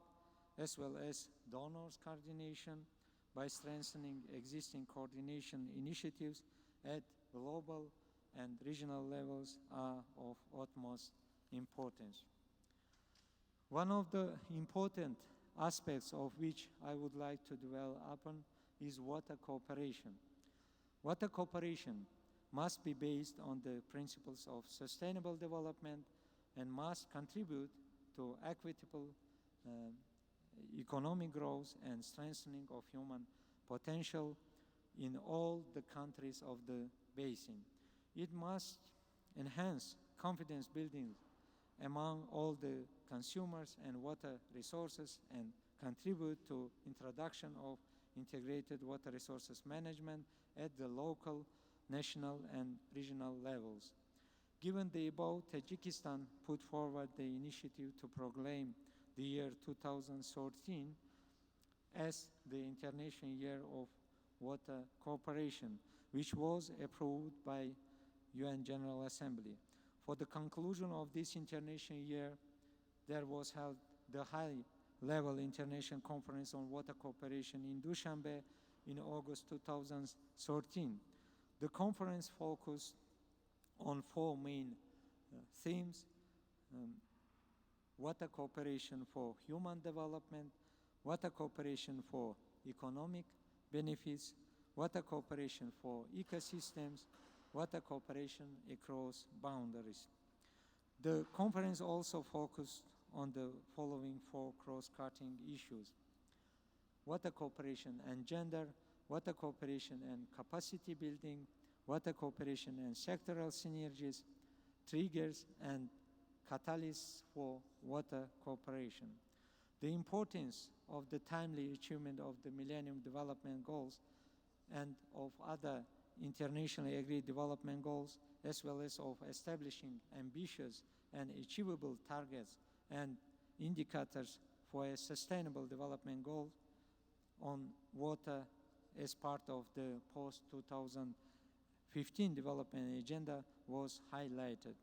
as well as donors' coordination by strengthening existing coordination initiatives at global and regional levels are of utmost importance. One of the important aspects of which I would like to dwell upon is water cooperation. Water cooperation must be based on the principles of sustainable development and must contribute to equitable economic growth and strengthening of human potential in all the countries of the basin. It must enhance confidence building among all the consumers and water resources and contribute to introduction of integrated water resources management at the local, national, and regional levels. Given the above, Tajikistan put forward the initiative to proclaim the year 2013 as the International Year of Water Cooperation, which was approved by UN General Assembly. For the conclusion of this International Year, there was held the high-level International Conference on Water Cooperation in Dushanbe in August 2013. The conference focused on four main themes: water cooperation for human development, water cooperation for economic benefits, water cooperation for ecosystems, water cooperation across boundaries. The conference also focused on the following four cross-cutting issues: water cooperation and gender, water cooperation and capacity building, water cooperation and sectoral synergies, triggers and catalysts for water cooperation. The importance of the timely achievement of the Millennium Development Goals and of other internationally agreed development goals, as well as of establishing ambitious and achievable targets and indicators for a sustainable development goal on water as part of the post-2015 development agenda was highlighted.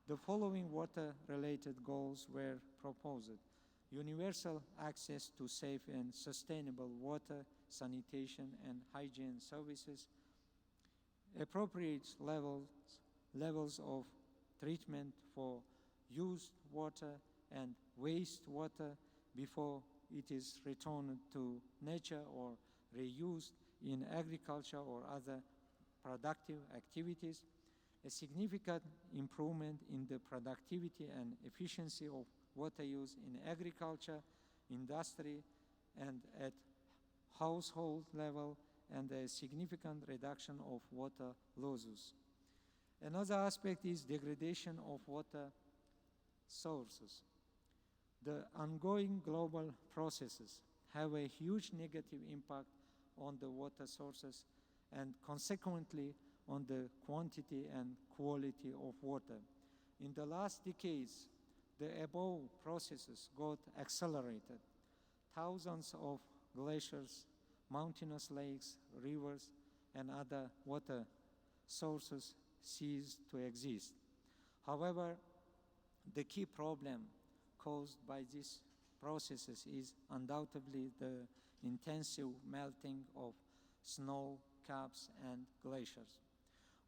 The following water-related goals were proposed: universal access to safe and sustainable water, sanitation, and hygiene services, appropriate levels of treatment for used water and wastewater before it is returned to nature or reused in agriculture or other productive activities, a significant improvement in the productivity and efficiency of water use in agriculture, industry, and at household level, and a significant reduction of water losses. Another aspect is degradation of water sources. The ongoing global processes have a huge negative impact on the water sources and consequently on the quantity and quality of water. In the last decades, the above processes got accelerated. Thousands of glaciers, mountainous lakes, rivers, and other water sources ceased to exist. However, the key problem caused by these processes is undoubtedly the intensive melting of snow caps and glaciers.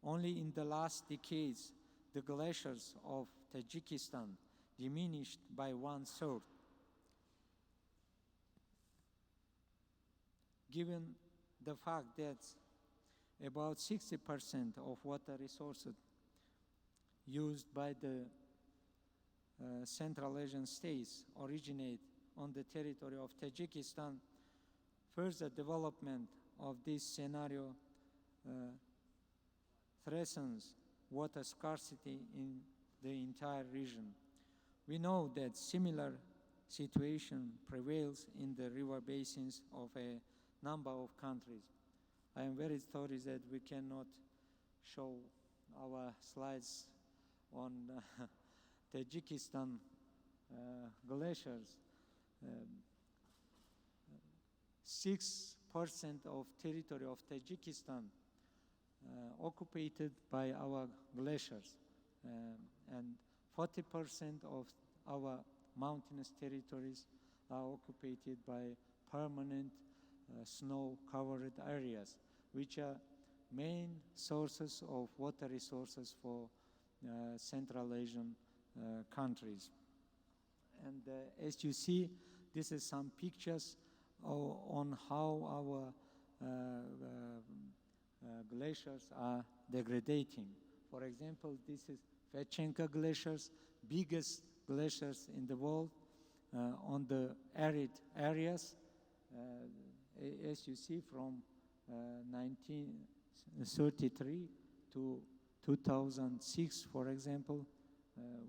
Only in the last decades, the glaciers of Tajikistan diminished by 1/3. Given the fact that about 60% of water resources used by the Central Asian states originate on the territory of Tajikistan, further development of this scenario threatens water scarcity in the entire region. We know that similar situation prevails in the river basins of a number of countries. I am very sorry that we cannot show our slides on Tajikistan glaciers. 6% of territory of Tajikistan occupied by our glaciers, and 40% of our mountainous territories are occupied by permanent snow-covered areas, which are main sources of water resources for Central Asian countries. And as you see, this is some pictures on how our glaciers are degrading. For example, this is Vetchenka glaciers, biggest glaciers in the world on the arid areas. As you see from 1933 to 2006, for example,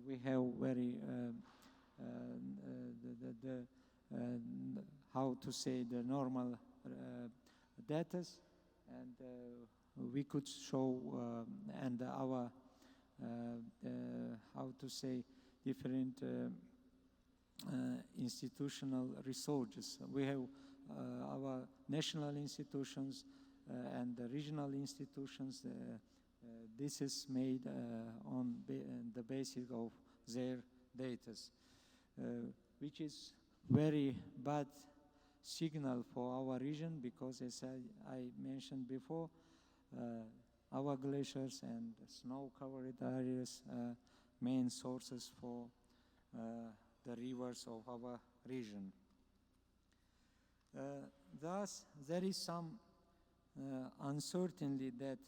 we have very how to say the normal data, and we could show and our how to say different institutional resources. We have our national institutions and the regional institutions. This is made on the basis of their data, which is very bad signal for our region, because as I mentioned before, our glaciers and snow-covered areas are main sources for the rivers of our region. Thus, there is some uncertainty that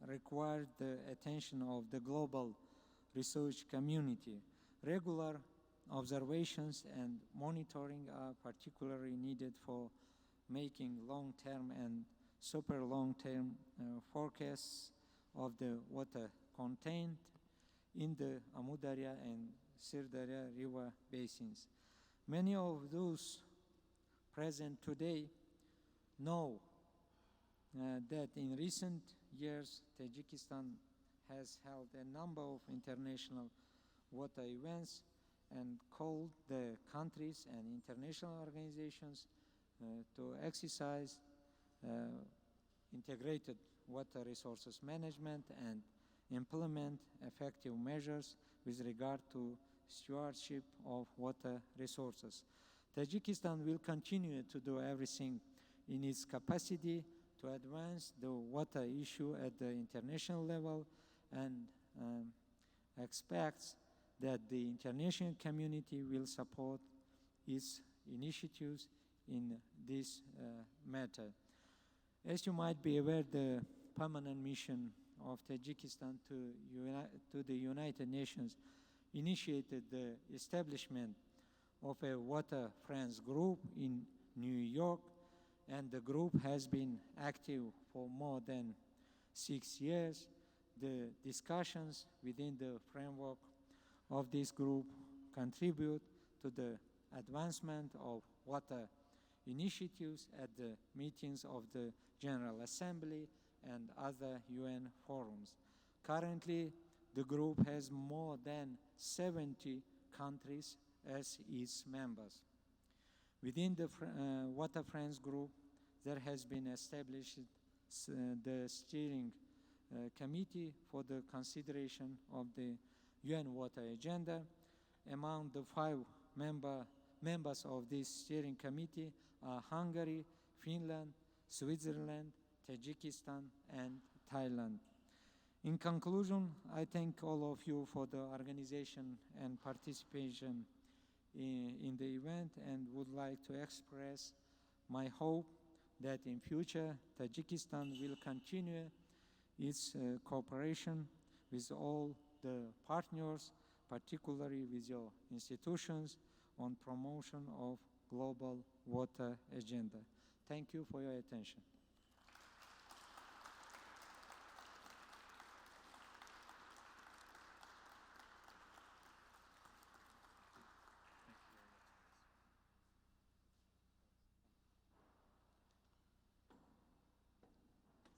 requires the attention of the global research community. Regular observations and monitoring are particularly needed for making long-term and super long-term forecasts of the water contained in the Amudarya and Sirdarya river basins. Many of those present today know that in recent years, Tajikistan has held a number of international water events and called the countries and international organizations to exercise integrated water resources management and implement effective measures with regard to stewardship of water resources. Tajikistan will continue to do everything in its capacity to advance the water issue at the international level, and expects that the international community will support its initiatives in this matter. As you might be aware, the permanent mission of Tajikistan to the United Nations initiated the establishment of a Water Friends group in New York, and the group has been active for more than 6 years. The discussions within the framework of this group contribute to the advancement of water initiatives at the meetings of the General Assembly and other UN forums. Currently, the group has more than 70 countries as its members. Within the Water Friends group, there has been established the steering committee for the consideration of the UN Water Agenda. Among the 5 members of this steering committee are Hungary, Finland, Switzerland, Tajikistan, and Thailand. In conclusion, I thank all of you for the organization and participation in the event, and would like to express my hope that in future Tajikistan will continue its cooperation with all the partners, particularly with your institutions, on promotion of global water agenda. Thank you for your attention.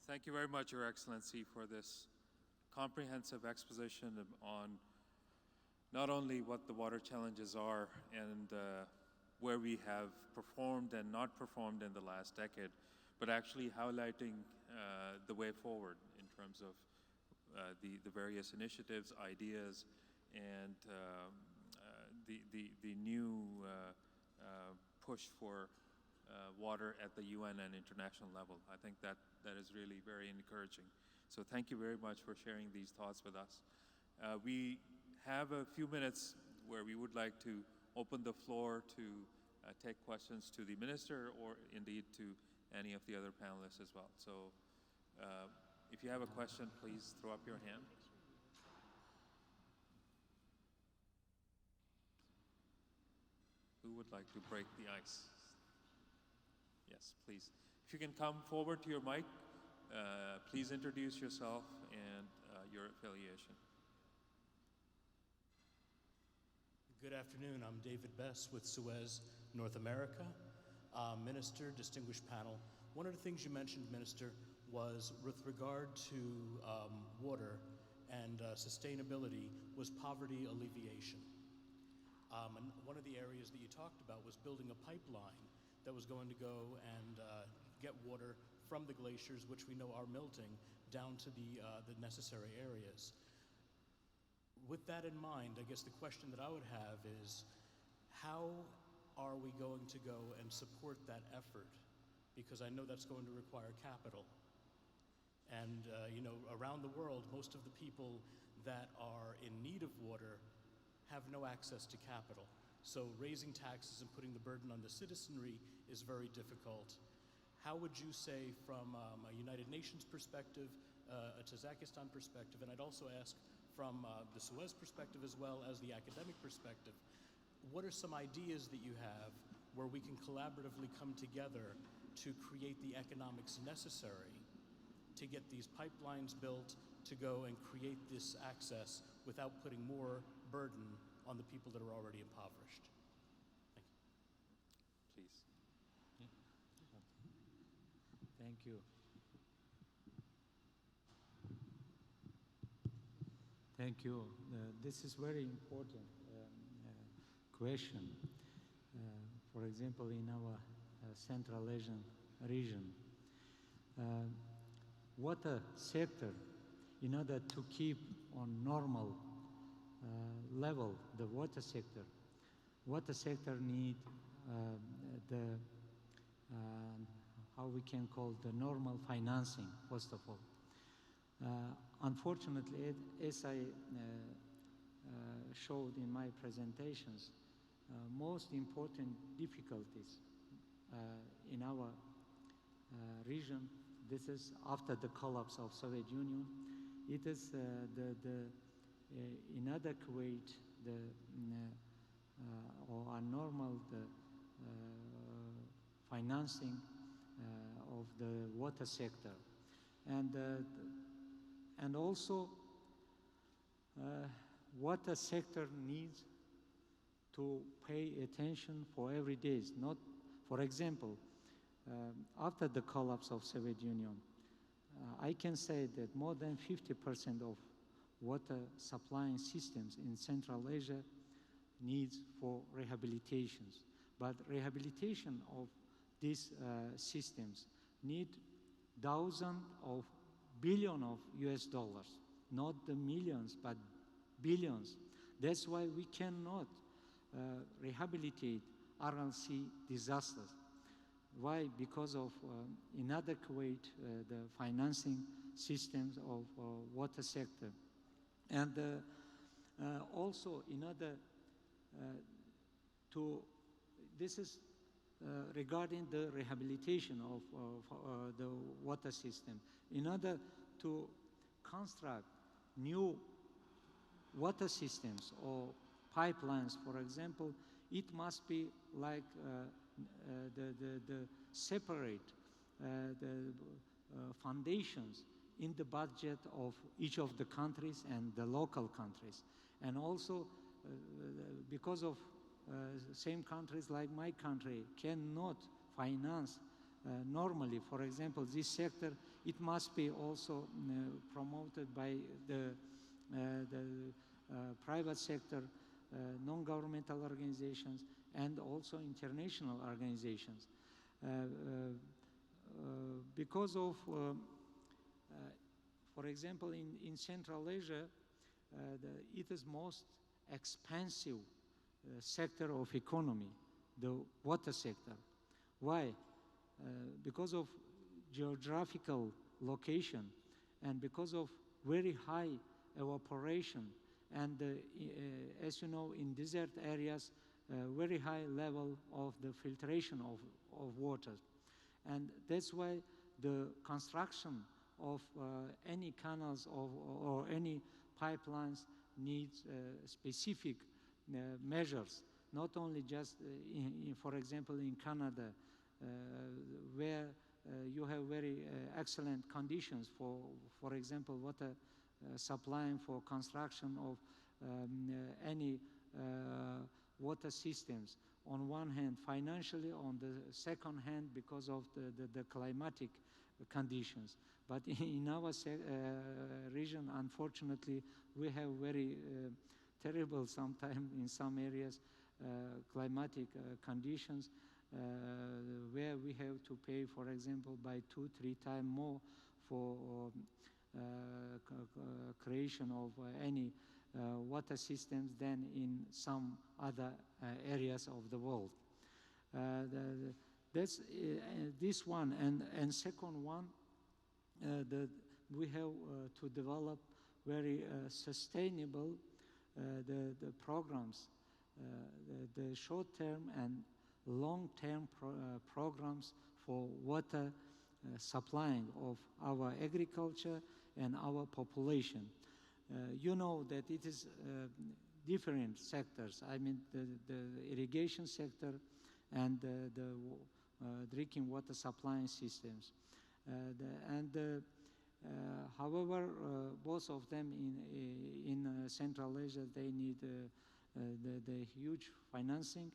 Thank you very much, Your Excellency, for this comprehensive exposition on not only what the water challenges are and where we have performed and not performed in the last decade, but actually highlighting the way forward in terms of the various initiatives, ideas, and the new push for water at the UN and international level. I think that is really very encouraging. So thank you very much for sharing these thoughts with us. We have a few minutes where we would like to open the floor to take questions to the minister, or indeed to any of the other panelists as well. So if you have a question, please throw up your hand. Who would like to break the ice? Yes, please If you can come forward to your mic, please introduce yourself and your affiliation. Good afternoon. I'm David Bess with SUEZ North America. Minister, distinguished panel, one of the things you mentioned, Minister, was with regard to water and sustainability was poverty alleviation. And one of the areas that you talked about was building a pipeline that was going to go and get water from the glaciers, which we know are melting, down to the necessary areas. With that in mind, I guess the question that I would have is, how are we going to go and support that effort? Because I know that's going to require capital. And you know, around the world, most of the people that are in need of water have no access to capital. So raising taxes and putting the burden on the citizenry is very difficult. How would you say, from a United Nations perspective, a Tajikistan perspective, and I'd also ask from the SUEZ perspective as well as the academic perspective, what are some ideas that you have where we can collaboratively come together to create the economics necessary to get these pipelines built to go and create this access without putting more burden on the people that are already impoverished? Thank you. Please. Thank you. Thank you. This is very important question. For example, in our Central Asian region, water sector, in order to keep on normal level the water sector need the how we can call the normal financing, first of all. Unfortunately, as I showed in my presentations, most important difficulties in our region, this is after the collapse of Soviet Union, it is the inadequate or abnormal financing of the water sector, and also water sector needs to pay attention for every day. Not, for example, after the collapse of Soviet Union, I can say that more than 50% of water supplying systems in Central Asia needs for rehabilitations. But rehabilitation of these systems need thousands of billions of US dollars, not the millions, but billions. That's why we cannot rehabilitate RLC disasters. Why? Because of inadequate the financing systems of water sector. And also, in order to, this is regarding the rehabilitation of the water system. In order to construct new water systems or pipelines, for example, it must be like the separate foundations in the budget of each of the countries and the local countries. And also, because of same countries like my country cannot finance normally, for example, this sector, it must be also promoted by the private sector, non-governmental organizations, and also international organizations. Because of, for example, in Central Asia, it is most expensive sector of economy, the water sector. Why? Because of geographical location and because of very high evaporation and, as you know, in desert areas, very high level of the filtration of water. And that's why the construction of any canals or any pipelines needs specific measures, not only just, for example, in Canada, where you have very excellent conditions for example, water supplying for construction of any water systems. On one hand, financially, on the second hand, because of the climatic conditions. But in our region, unfortunately, we have very terrible sometimes in some areas climatic conditions where we have to pay, for example, by 2-3 times more for creation of any water systems than in some other areas of the world. That's this one, and second one, we have to develop very sustainable the programs, the short-term and long-term programs for water supplying of our agriculture and our population. You know that it is different sectors. I mean, the irrigation sector and the drinking water supplying systems. However, both of them in Central Asia, they need the huge financing,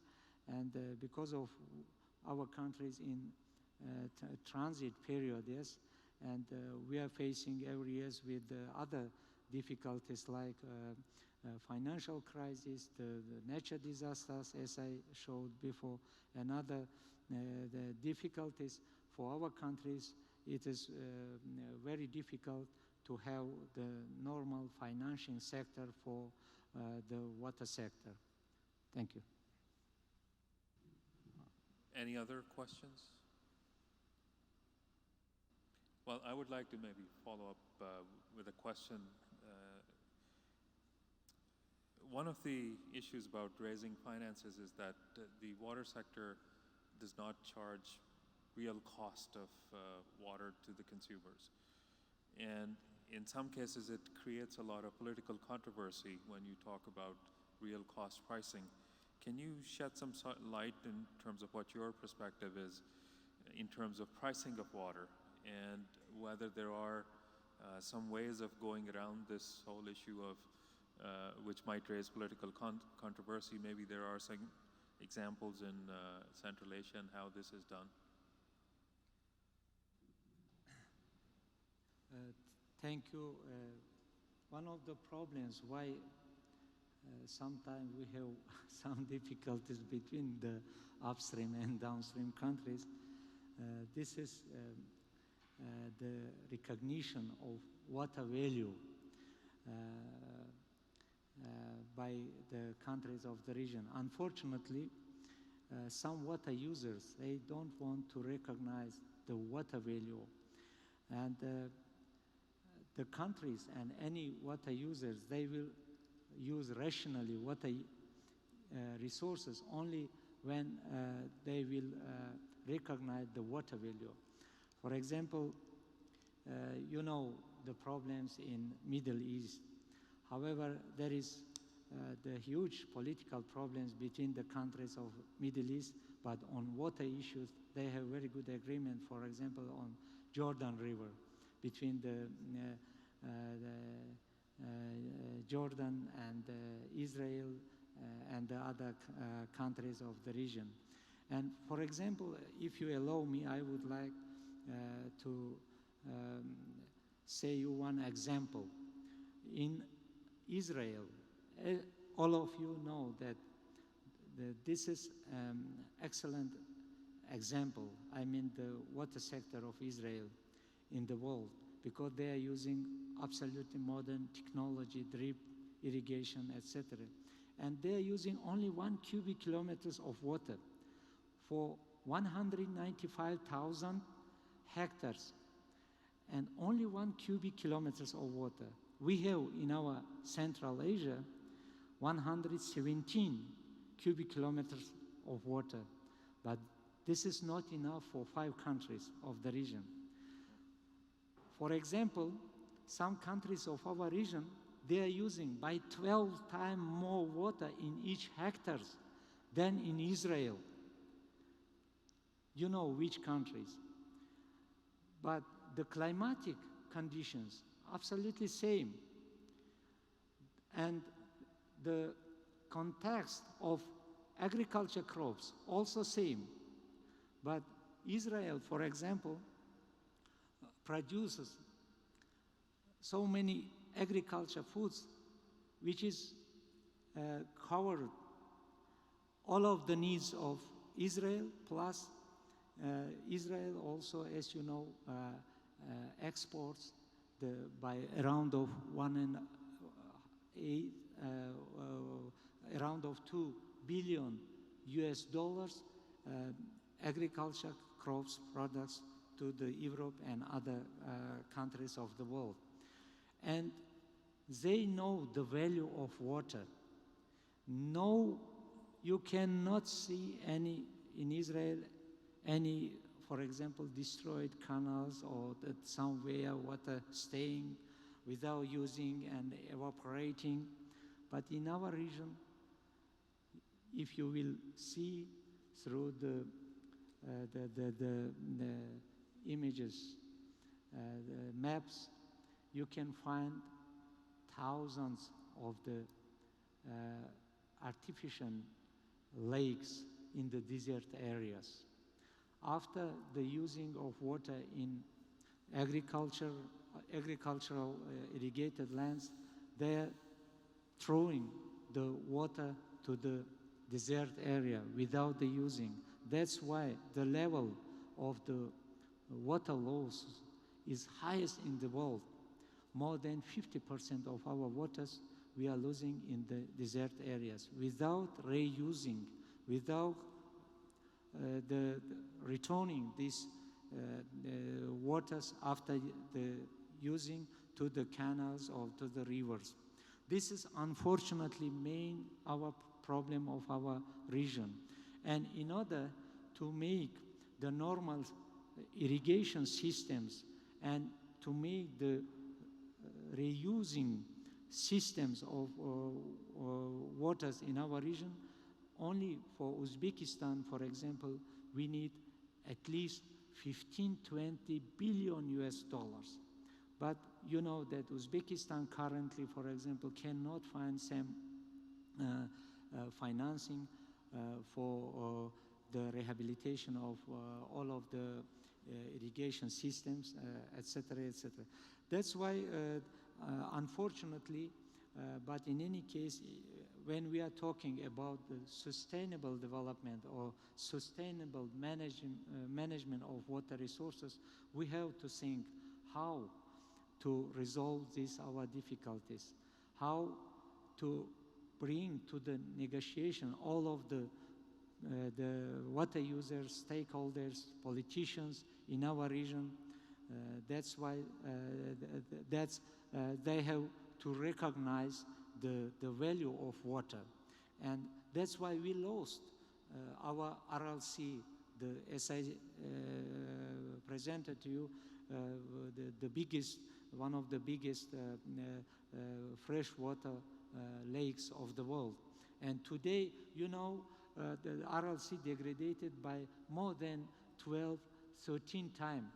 and because of our countries in transit period, yes, and we are facing every year with other difficulties like financial crisis, the natural disasters, as I showed before, and other the difficulties for our countries. It is very difficult to have the normal financing sector for the water sector. Thank you. Any other questions? Well, I would like to maybe follow up with a question. One of the issues about raising finances is that the water sector does not charge real cost of water to the consumers. And in some cases, it creates a lot of political controversy when you talk about real cost pricing. Can you shed some light in terms of what your perspective is in terms of pricing of water, and whether there are some ways of going around this whole issue of which might raise political controversy? Maybe there are some examples in Central Asia and how this is done. Thank you. One of the problems why sometimes we have some difficulties between the upstream and downstream countries, this is the recognition of water value by the countries of the region. Unfortunately, some water users, they don't want to recognize the water value. And the countries and any water users, they will use rationally water resources only when they will recognize the water value. For example, you know the problems in Middle East. However, there is the huge political problems between the countries of Middle East, but on water issues, they have very good agreement, for example, on Jordan River, between the Jordan and Israel and the other countries of the region. And for example, if you allow me, I would like to say you one example. In Israel, all of you know that this is excellent example. I mean the water sector of Israel in the world, because they are using absolutely modern technology, drip irrigation, etc. And they are using only 1 cubic kilometers of water for 195,000 hectares, and only 1 cubic kilometers of water. We have in our Central Asia 117 cubic kilometers of water, but this is not enough for 5 countries of the region. For example, some countries of our region, they are using by 12 times more water in each hectare than in Israel. You know which countries? but the climatic conditions absolutely same, and the context of agriculture crops also same. But Israel, for example, produces so many agriculture foods which is covered all of the needs of Israel, plus Israel also, as you know, exports by around of around of $2 billion agriculture crops products to the Europe and other countries of the world. And they know the value of water. No, you cannot see any in Israel, any, for example, destroyed canals or that somewhere water staying without using and evaporating. But in our region, if you will see through the images, the maps, you can find thousands of the artificial lakes in the desert areas. After the using of water in agricultural irrigated lands, they're throwing the water to the desert area without the using. That's why the level of the water loss is highest in the world. More than 50% of our waters we are losing in the desert areas without reusing, without the returning these waters after the using to the canals or to the rivers. This is unfortunately main our problem of our region. And in order to make the normal irrigation systems and to make the reusing systems of waters in our region, only for Uzbekistan, for example, we need at least 15-20 billion US dollars. But you know that Uzbekistan currently, for example, cannot find some financing for the rehabilitation of all of the irrigation systems, etc., etc. That's why, unfortunately, but in any case, when we are talking about the sustainable development or sustainable management of water resources, we have to think how to resolve these our difficulties, how to bring to the negotiation all of the water users, stakeholders, politicians in our region. That's why they have to recognize the value of water. And that's why we lost our RLC, as I presented to you, the biggest, one of the biggest freshwater lakes of the world. And today, you know, the RLC degraded by more than 12, 13 times.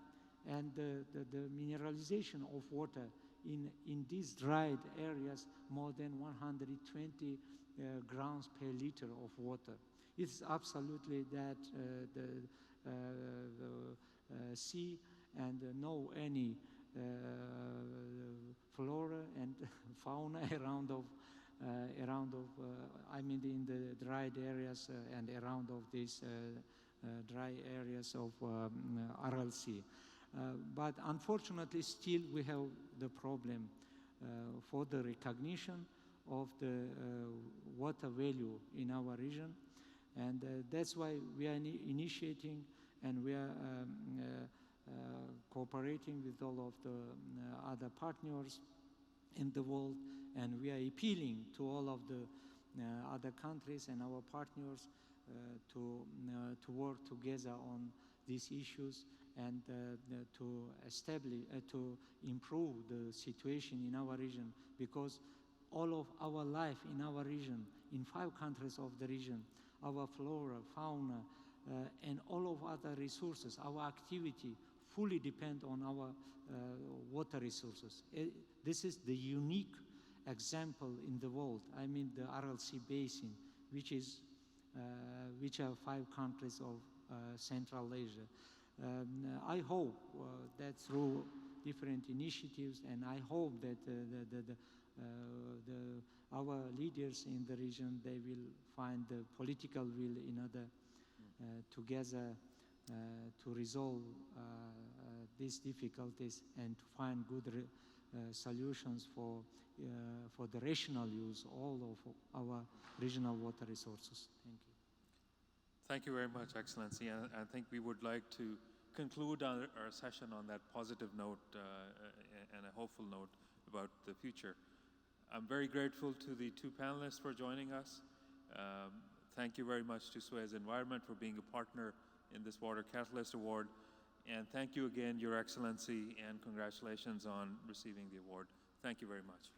And the mineralization of water in these dried areas, more than 120 grams per liter of water. It's absolutely that the sea and no any flora and fauna around of I mean in the dried areas and around of these dry areas of RLC. But unfortunately, still we have the problem for the recognition of the water value in our region. And that's why we are initiating and we are cooperating with all of the other partners in the world, and we are appealing to all of the other countries and our partners to work together on these issues and to establish, to improve the situation in our region, because all of our life in our region, in 5 countries of the region, our flora, fauna, and all of other resources, our activity, fully depend on our water resources. This is the unique example in the world. I mean, the RLC basin, which are 5 countries of Central Asia. I hope that through different initiatives, and I hope that our leaders in the region, they will find the political will in order together to resolve these difficulties and to find good solutions for the rational use all of our regional water resources. Thank you. Thank you very much, Excellency. And I think we would like to conclude our session on that positive note and a hopeful note about the future. I'm very grateful to the 2 panelists for joining us. Thank you very much to SUEZ Environment for being a partner in this Water Catalyst Award. And thank you again, Your Excellency, and congratulations on receiving the award. Thank you very much.